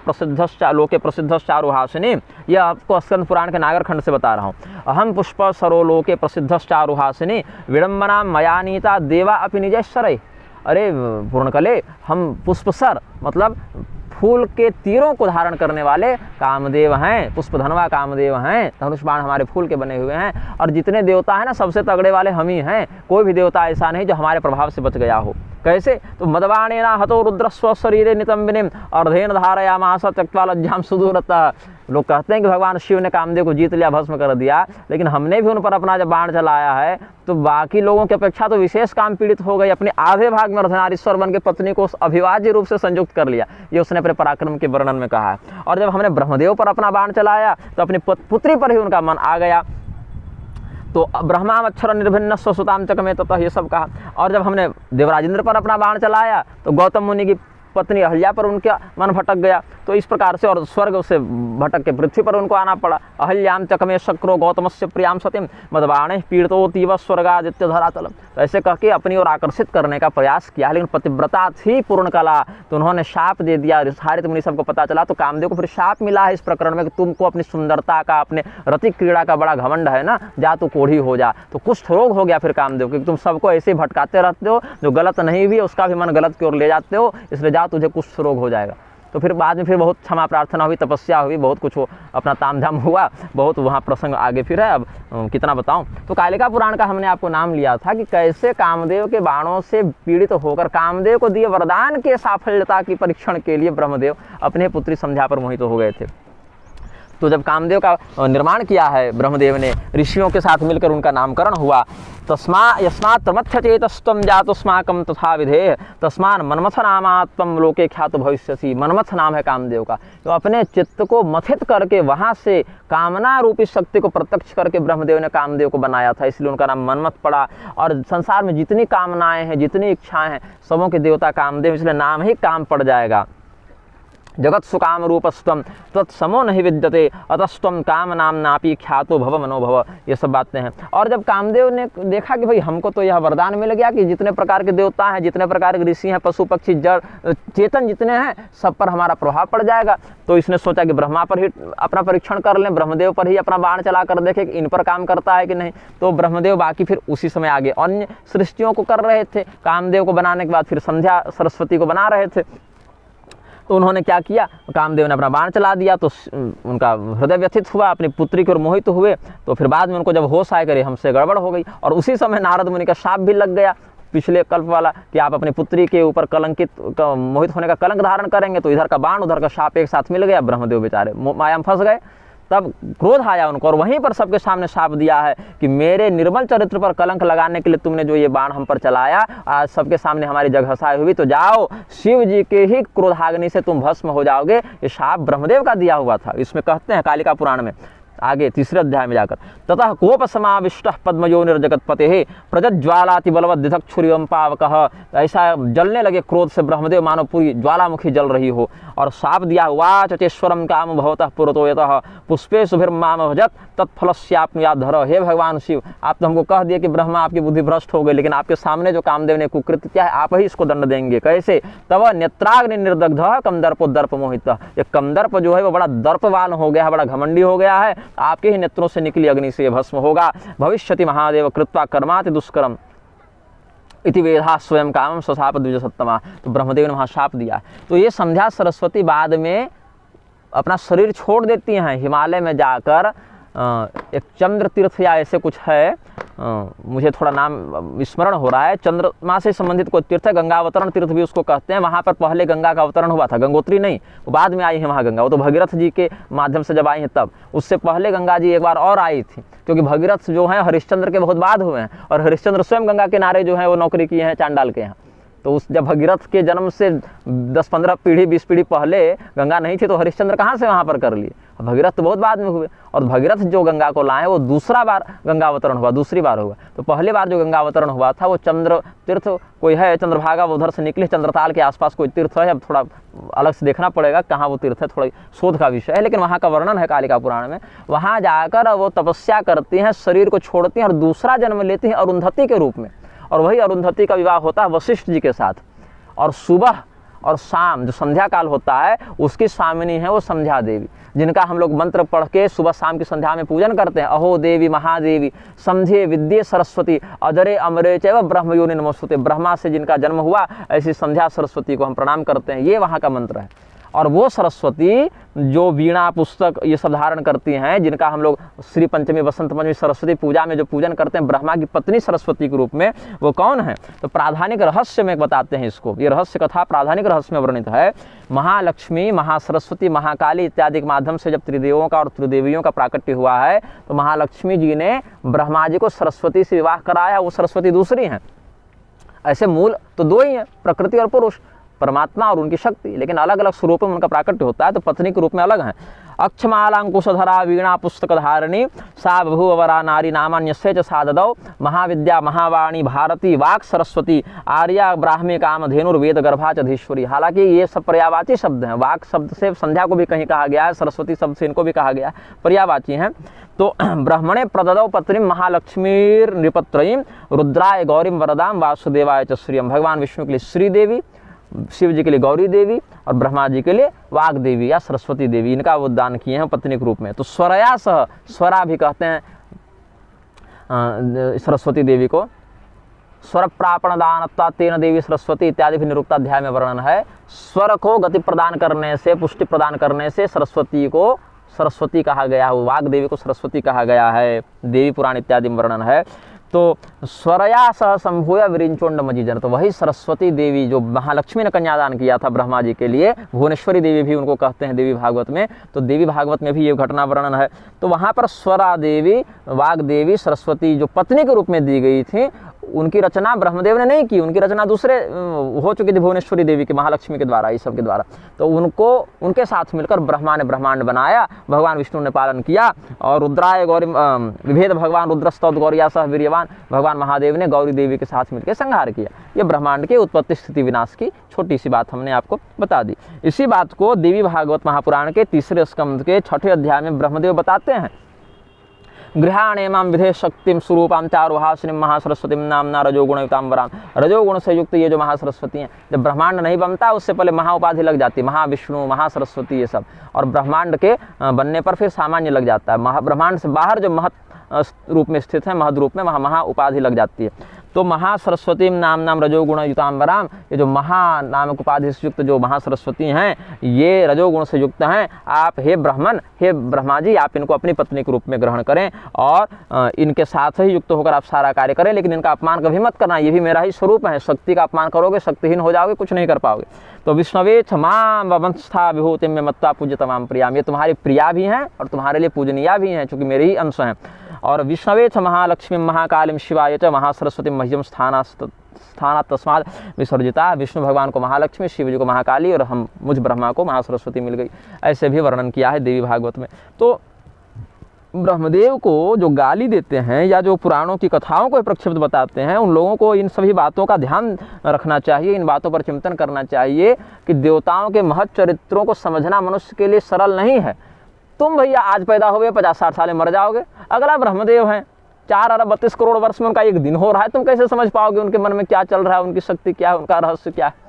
प्रसिद्धश्चारुहासिनी, यह आपको स्कंद पुराण के नागरखंड से बता रहा हूँ। अहम पुष्प सरो लोके प्रसिद्धश्चारुहासिनी विडम्बना मयानीता देवा अपि निजैश्वरै। अरे पूर्णकले, हम पुष्पसर मतलब फूल के तीरों को धारण करने वाले कामदेव हैं, पुष्पधनवा कामदेव हैं, धनुष बाण हमारे फूल के बने हुए हैं, और जितने देवता हैं ना सबसे तगड़े वाले हम ही हैं, कोई भी देवता ऐसा नहीं जो हमारे प्रभाव से बच गया हो। कैसे? तो मदबाणेना हतो रुद्रस्व शरीरे नितंबिनीम अर्धेन धारयामास त्यक्त्वा लज्जाम सुदूरतः। लोग कहते हैं कि भगवान शिव ने कामदेव को जीत लिया, भस्म कर दिया, लेकिन हमने भी उन पर अपना जब बाण चलाया है तो बाकी लोगों की अपेक्षा तो विशेष काम पीड़ित हो गई। अपने आधे भाग में अर्धनारीश्वर बन के पत्नी को अभिवाज्य रूप से संयुक्त कर लिया, ये उसने अपने पराक्रम के वर्णन में कहा है। और जब हमने ब्रह्मदेव पर अपना बाण चलाया तो अपनी पुत्री पर ही उनका मन आ गया। तो ब्रह्मा अक्षर निर्भिन्न स्वसुताम चकमे ततः, ये सब कहा। और जब हमने देवराजेंद्र पर अपना बाण चलाया तो गौतम मुनि की पत्नी अहल्या पर उनका मन भटक गया। तो इस प्रकार से और स्वर्ग से भटक के पृथ्वी पर उनको आना पड़ा। अहल्याम चकमे शक्रो गौतमस्य प्रियाम सतीम मदबाणे पीड़ितोतीव स्वर्गादित्य धरातलम। तो ऐसे कह के अपनी ओर आकर्षित करने का प्रयास किया, लेकिन पतिव्रता थी पूर्ण कला, तो उन्होंने शाप दे दिया। हारित मुनि सबको पता चला तो कामदेव को फिर शाप मिला है इस प्रकरण में कि तुमको अपनी सुंदरता का, अपने रतिक क्रीड़ा का बड़ा घमंड है ना, जा तू कोढ़ी हो जा। तो कुष्ठ रोग हो गया फिर कामदेव, क्योंकि तुम सबको ऐसे भटकाते रहते हो, जो गलत नहीं भी उसका भी मन गलत की ओर ले जाते हो, इसलिए जा तुझे कुष्ठ रोग हो जाएगा। तो फिर बाद में फिर बहुत क्षमा प्रार्थना हुई, तपस्या हुई, बहुत कुछ हो, अपना तामझाम हुआ, बहुत वहाँ प्रसंग आगे फिर है। अब कितना बताऊं। तो कालिका पुराण का हमने आपको नाम लिया था कि कैसे कामदेव के बाणों से पीड़ित होकर कामदेव को दिए वरदान के साफल्यता की परीक्षण के लिए ब्रह्मदेव अपने पुत्री संध्या पर मोहित हो गए थे। तो जब कामदेव का निर्माण किया है ब्रह्मदेव ने, ऋषियों के साथ मिलकर उनका नामकरण हुआ। तस्मा यस्मात् प्रमथ्य चेतस्त्वं जातुस्माकं तथा विधेय तस्मान मन्मथ नामात्वं लोके ख्यातो भविष्यसि। मन्मथ नाम है कामदेव का। तो अपने चित्त को मथित करके वहाँ से कामना रूपी शक्ति को प्रत्यक्ष करके ब्रह्मदेव ने कामदेव को बनाया था, इसलिए उनका नाम मन्मथ पड़ा। और संसार में जितनी कामनाएं हैं, जितनी इच्छाएं हैं, सबों के देवता कामदेव, इसलिए नाम ही काम पड़ जाएगा। जगत सुकाम रूपस्त्वं तत्समो नहीं विद्यते अतस्त्वं काम नाम नापी ख्यातो भव मनोभव। ये सब बातें हैं। और जब कामदेव ने देखा कि भाई हमको तो यह वरदान मिल गया कि जितने प्रकार के देवता हैं, जितने प्रकार के ऋषि हैं, पशु पक्षी जड़ चेतन जितने हैं, सब पर हमारा प्रभाव पड़ जाएगा, तो इसने सोचा कि ब्रह्मा पर ही अपना परीक्षण कर लें, ब्रह्मदेव पर ही अपना बाण चला कर देखें कि इन पर काम करता है कि नहीं। तो ब्रह्मदेव बाकी फिर उसी समय आगे अन्य सृष्टियों को कर रहे थे। कामदेव को बनाने के बाद फिर संध्या सरस्वती को बना रहे थे। तो उन्होंने क्या किया, कामदेव ने अपना बाण चला दिया तो उनका हृदय व्यथित हुआ, अपनी पुत्री की ओर मोहित हुए। तो फिर बाद में उनको जब होश आए करे हमसे गड़बड़ हो गई, और उसी समय नारद मुनि का शाप भी लग गया पिछले कल्प वाला कि आप अपनी पुत्री के ऊपर कलंकित मोहित होने का कलंक धारण करेंगे। तो इधर का बाण उधर का शाप एक साथ मिल गया, ब्रह्मदेव बेचारे माया में फंस गए। तब क्रोध आया उनको और वहीं पर सबके सामने शाप दिया है कि मेरे निर्मल चरित्र पर कलंक लगाने के लिए तुमने जो ये बाण हम पर चलाया, आज सबके सामने हमारी जगह हसाई हुई, तो जाओ शिव जी के ही क्रोधाग्नि से तुम भस्म हो जाओगे। ये शाप ब्रह्मदेव का दिया हुआ था। इसमें कहते हैं कालिका पुराण में आगे तीसरे अध्याय में जाकर, ततः कोप समाविष्ट पद्मयो निर्जगतपते प्रज्ज्वालाति बलवद्धितक छुरियम पावकः। ऐसा जलने लगे क्रोध से ब्रह्मदेव, मानो पूरी ज्वालामुखी जल रही हो। और शाप दिया, वाच चेश्वरम काम भवतः पुरतो यतः पुष्पे सुभिर्माम भजत तत्फलस्याप्नुयात् धर। हे भगवान शिव, आप तो हमको कह दिए कि ब्रह्मा आपकी बुद्धि भ्रष्ट हो गई, लेकिन आपके सामने जो कामदेव ने कुकृत्य किया है, आप ही इसको दंड देंगे। कैसे? तव नेत्राग्नि निर्दग्ध कमदर्पोदर्प मोहित। ये कमदर्प जो है वो बड़ा दर्पवान हो गया है, बड़ा घमंडी हो गया है, आपके ही नेत्रों से निकली अग्नि से भस्म होगा। भविष्यति महादेव कृत्वा कर्माति दुष्करम इति वेदा स्वयं कामम स्वशाप द्विज सत्तमा। तो ब्रह्मदेव ने वहाँ शाप दिया। तो ये संध्या सरस्वती बाद में अपना शरीर छोड़ देती हैं, हिमालय में जाकर एक चंद्र तीर्थ या ऐसे कुछ है, मुझे थोड़ा नाम स्मरण हो रहा है, चंद्रमा से संबंधित कोई तीर्थ है, गंगावतरण तीर्थ भी उसको कहते हैं। वहाँ पर पहले गंगा का अवतरण हुआ था, गंगोत्री नहीं, वो बाद में आई है वहाँ गंगा। वो तो भगीरथ जी के माध्यम से जब आई हैं तब, उससे पहले गंगा जी एक बार और आई थी, क्योंकि भगीरथ जो हैं हरिश्चंद्र के बहुत बाद हुए हैं, और हरिश्चंद्र स्वयं गंगा किनारे जो है वो नौकरी किए हैं चांडाल के यहाँ। तो उस जब भगीरथ के जन्म से 10-15 पीढ़ी 20 पीढ़ी पहले गंगा नहीं थी, तो हरिश्चंद्र कहाँ से वहाँ पर कर लिए। भगीरथ तो बहुत बाद में हुए, और भगीरथ जो गंगा को लाए वो दूसरा बार गंगावतरण हुआ, दूसरी बार हुआ। तो पहली बार जो गंगावतरण हुआ था वो चंद्र तीर्थ कोई है, चंद्रभागा, वो उधर से निकले, चंद्रताल के आसपास कोई तीर्थ है। अब थोड़ा अलग से देखना पड़ेगा कहाँ वो तीर्थ है, थोड़ा शोध का विषय है, लेकिन वहाँ का वर्णन है कालिका पुराण में। वहाँ जाकर वो तपस्या करती हैं, शरीर को छोड़ती हैं और दूसरा जन्म लेती हैं अरुंधति के रूप में। और वही अरुंधति का विवाह होता है वशिष्ठ जी के साथ। और सुबह और शाम जो संध्या काल होता है, उसकी स्वामिनी है वो संध्या देवी, जिनका हम लोग मंत्र पढ़ के सुबह शाम की संध्या में पूजन करते हैं। अहो देवी महादेवी संध्ये विद्ये सरस्वती अजरे अमरे चैव ब्रह्मयोनि नमोस्तुते। ब्रह्मा से जिनका जन्म हुआ, ऐसी संध्या सरस्वती को हम प्रणाम करते हैं। ये वहाँ का मंत्र है। और वो सरस्वती जो वीणा पुस्तक ये सब धारण करती हैं, जिनका हम लोग श्री पंचमी वसंत पंचमी सरस्वती पूजा में जो पूजन करते हैं ब्रह्मा की पत्नी सरस्वती के रूप में, वो कौन है? तो प्राधानिक रहस्य में बताते हैं इसको। ये रहस्य कथा प्राधानिक रहस्य में वर्णित है। महालक्ष्मी, महासरस्वती, महाकाली इत्यादि के माध्यम से जब त्रिदेवों का और त्रिदेवियों का प्राकट्य हुआ है तो महालक्ष्मी जी ने ब्रह्मा जी को सरस्वती से विवाह कराया। वो सरस्वती दूसरी हैं। ऐसे मूल तो दो ही हैं, प्रकृति और पुरुष, परमात्मा और उनकी शक्ति, लेकिन अलग अलग स्वरूपों में उनका प्राकट्य होता है, तो पत्नी के रूप में अलग हैं। अक्षमालांकुशधरा वीणा पुस्तक धारिणी सा बभूवरा नारी नामान्यस्य च साददौ महाविद्या महावाणी भारती वाक् सरस्वती आर्या ब्राह्मी कामधेनुर्वेद गर्भा च धीश्वरी। हालांकि ये सब पर्यायवाची शब्द हैं। वाक् शब्द से संध्या को भी कहीं कहा गया है, सरस्वती शब्द से इनको भी कहा गया है, पर्यायवाची हैं। तो ब्रह्मणे प्रददौ पत्नीं महालक्ष्मीर नृपत्रयीं रुद्राय गौरीं वरदां वासुदेवाय च श्रियं। भगवान विष्णु के लिए श्रीदेवी, शिव जी के लिए गौरी देवी और ब्रह्मा जी के लिए वाग देवी या सरस्वती देवी, इनका वो दान किए हैं पत्नी के रूप में। तो स्वरया सह, स्वरा भी कहते हैं सरस्वती देवी को। स्वर प्रापण दानत्वा तेन देवी सरस्वती इत्यादि भी निरुक्ताध्याय में वर्णन है। स्वर को गति प्रदान करने से, पुष्टि प्रदान करने से सरस्वती को सरस्वती कहा गया है, वाग देवी को सरस्वती कहा गया है, देवी पुराण इत्यादि में वर्णन है। तो स्वरया सह संभूय विरिंचोंड मजीजन, तो वही सरस्वती देवी जो महालक्ष्मी ने कन्यादान किया था ब्रह्मा जी के लिए, भुवनेश्वरी देवी भी उनको कहते हैं देवी भागवत में, तो देवी भागवत में भी ये घटना वर्णन है। तो वहाँ पर स्वरा देवी, वाग देवी, सरस्वती जो पत्नी के रूप में दी गई थी, उनकी रचना ब्रह्मदेव ने नहीं की, उनकी रचना दूसरे हो चुकी थी भुवनेश्वरी देवी के, महालक्ष्मी के द्वारा, इस सब के द्वारा। तो उनको, उनके साथ मिलकर ब्रह्मा ने ब्रह्मांड बनाया, भगवान विष्णु ने पालन किया, और रुद्राय गौरी विभेद भगवान रुद्रस्तौत गौरिया सह वीर्यवान, भगवान महादेव ने गौरी देवी के साथ मिलकर संहार किया। ये ब्रह्मांड के उत्पत्ति स्थिति विनाश की छोटी सी बात हमने आपको बता दी। इसी बात को देवी भागवत महापुराण के 3 स्कंद के 6 अध्याय में ब्रह्मदेव बताते हैं। गृहाणे मां विधे शक्तिम स्वरूपां चारुहासिनीं महासरस्वतीं नामना रजोगुणयुतां वरां। रजोगुण से युक्त ये जो महासरस्वती हैं, जब ब्रह्मांड नहीं बनता उससे पहले महा उपाधि लग जाती है, महाविष्णु, महासरस्वती, ये सब, और ब्रह्मांड के बनने पर फिर सामान्य लग जाता है। ब्रह्मांड से बाहर जो महत रूप में स्थित है, महद रूप में, वहाँ महा उपाधि लग जाती है। तो महासरस्वती नाम नाम रजोगुण युतांबराम, ये जो महा नामक उपाधि से युक्त जो महासरस्वती हैं, ये रजोगुण से युक्त हैं। आप हे ब्राह्मण, हे ब्रह्मा जी, आप इनको अपनी पत्नी के रूप में ग्रहण करें और इनके साथ ही युक्त होकर आप सारा कार्य करें, लेकिन इनका अपमान कभी मत करना, ये भी मेरा ही स्वरूप है। शक्ति का अपमान करोगे शक्तिहीन हो जाओगे, कुछ नहीं कर पाओगे। तो विष्णवे क्षमा वंस्था विभूति में मत्वा पूज्य तमाम प्रियाम, ये तुम्हारी प्रिया भी हैं और तुम्हारे लिए पूजनीया भी हैं, चूँकि मेरे ही अंश हैं। और विष्णवे च महालक्ष्मी महाकालीम शिवाय च महासरस्वती मह्यम स्थाना तस्माद विसर्जिता। विष्णु भगवान को महालक्ष्मी, शिव जी को महाकाली, और हम मुझ ब्रह्मा को महासरस्वती मिल गई, ऐसे भी वर्णन किया है देवी भागवत में। तो ब्रह्मदेव को जो गाली देते हैं या जो पुराणों की कथाओं को प्रक्षिप्त बताते हैं, उन लोगों को इन सभी बातों का ध्यान रखना चाहिए, इन बातों पर चिंतन करना चाहिए कि देवताओं के महत् चरित्रों को समझना मनुष्य के लिए सरल नहीं है। तुम भैया आज पैदा हो गए, 50-60 साल में मर जाओगे। अगला ब्रह्मदेव हैं, 4 अरब 32 करोड़ वर्ष में उनका एक दिन हो रहा है, तुम कैसे समझ पाओगे उनके मन में क्या चल रहा है, उनकी शक्ति क्या है, उनका रहस्य क्या है।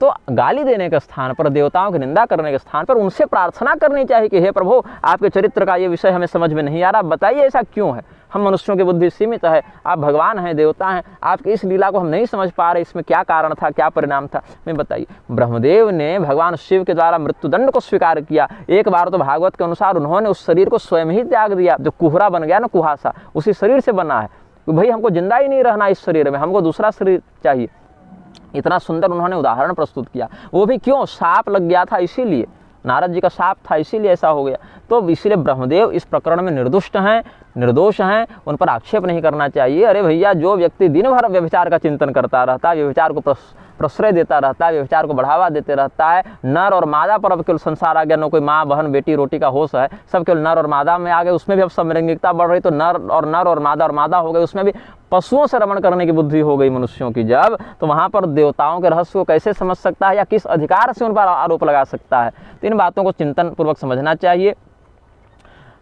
तो गाली देने के स्थान पर, देवताओं की निंदा करने के स्थान पर उनसे प्रार्थना करनी चाहिए कि हे प्रभु, आपके चरित्र का ये विषय हमें समझ में नहीं आ रहा, बताइए ऐसा क्यों है। हम मनुष्यों की बुद्धि सीमित है, आप भगवान हैं, देवता हैं, आपकी इस लीला को हम नहीं समझ पा रहे, इसमें क्या कारण था, क्या परिणाम था, मैं बताइए। ब्रह्मदेव ने भगवान शिव के द्वारा मृत्युदंड को स्वीकार किया। एक बार तो भागवत के अनुसार उन्होंने उस शरीर को स्वयं ही त्याग दिया, जो कुहरा बन गया ना, कुहासा, उसी शरीर से बना है। तो भाई हमको जिंदा ही नहीं रहना इस शरीर में, हमको दूसरा शरीर चाहिए। इतना सुंदर उन्होंने उदाहरण प्रस्तुत किया। वो भी क्यों? सांप लग गया था, इसीलिए नारद जी का शाप था, इसीलिए ऐसा हो गया। तो इसीलिए ब्रह्मदेव इस प्रकरण में निर्दोष हैं, निर्दोष हैं, उन पर आक्षेप नहीं करना चाहिए। अरे भैया, जो व्यक्ति दिन भर व्यभिचार का चिंतन करता रहता है, व्यभिचार को प्रश्रय देता रहता है, व्यभिचार को बढ़ावा देते रहता है, नर और मादा पर अब केवल संसार आ गया, न कोई माँ बहन बेटी रोटी का होश है, सब केवल नर और मादा में आ गए। उसमें भी अब समलैंगिकता बढ़ रही, तो नर और मादा हो गए, उसमें भी पशुओं से रमण करने की बुद्धि हो गई मनुष्यों की जब, तो वहाँ पर देवताओं के रहस्य को कैसे समझ सकता है या किस अधिकार से उन पर आरोप लगा सकता है। तो इन बातों को चिंतन पूर्वक समझना चाहिए।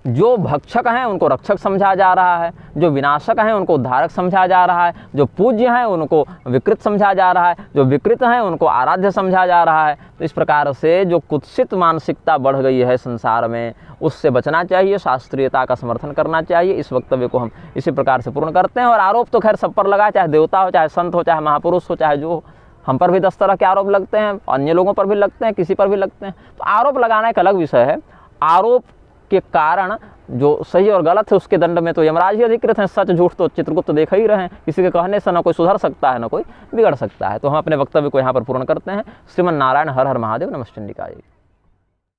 जो भक्षक हैं उनको रक्षक समझा जा रहा है, जो विनाशक हैं उनको उद्धारक समझा जा रहा है, जो पूज्य हैं उनको विकृत समझा जा रहा है, जो विकृत हैं उनको आराध्य समझा जा रहा है। तो इस प्रकार से जो कुत्सित मानसिकता बढ़ गई है संसार में, उससे बचना चाहिए, शास्त्रीयता का समर्थन करना चाहिए। इस वक्तव्य को हम इसी प्रकार से पूर्ण करते हैं। और आरोप तो खैर सब पर लगा, चाहे देवता हो, चाहे संत हो, चाहे महापुरुष हो, चाहे जो हो, हम पर भी 10 तरह के आरोप लगते हैं, अन्य लोगों पर भी लगते हैं, किसी पर भी लगते हैं। तो आरोप लगाना एक अलग विषय है। आरोप के कारण जो सही और गलत है उसके दंड में तो यमराज ही अधिकृत हैं। सच झूठ तो चित्रगुप्त देख ही रहे हैं, किसी के कहने से ना कोई सुधर सकता है ना कोई बिगड़ सकता है। तो हम अपने वक्तव्य को यहाँ पर पूर्ण करते हैं। श्रीमन नारायण हर हर महादेव। नमस्ते।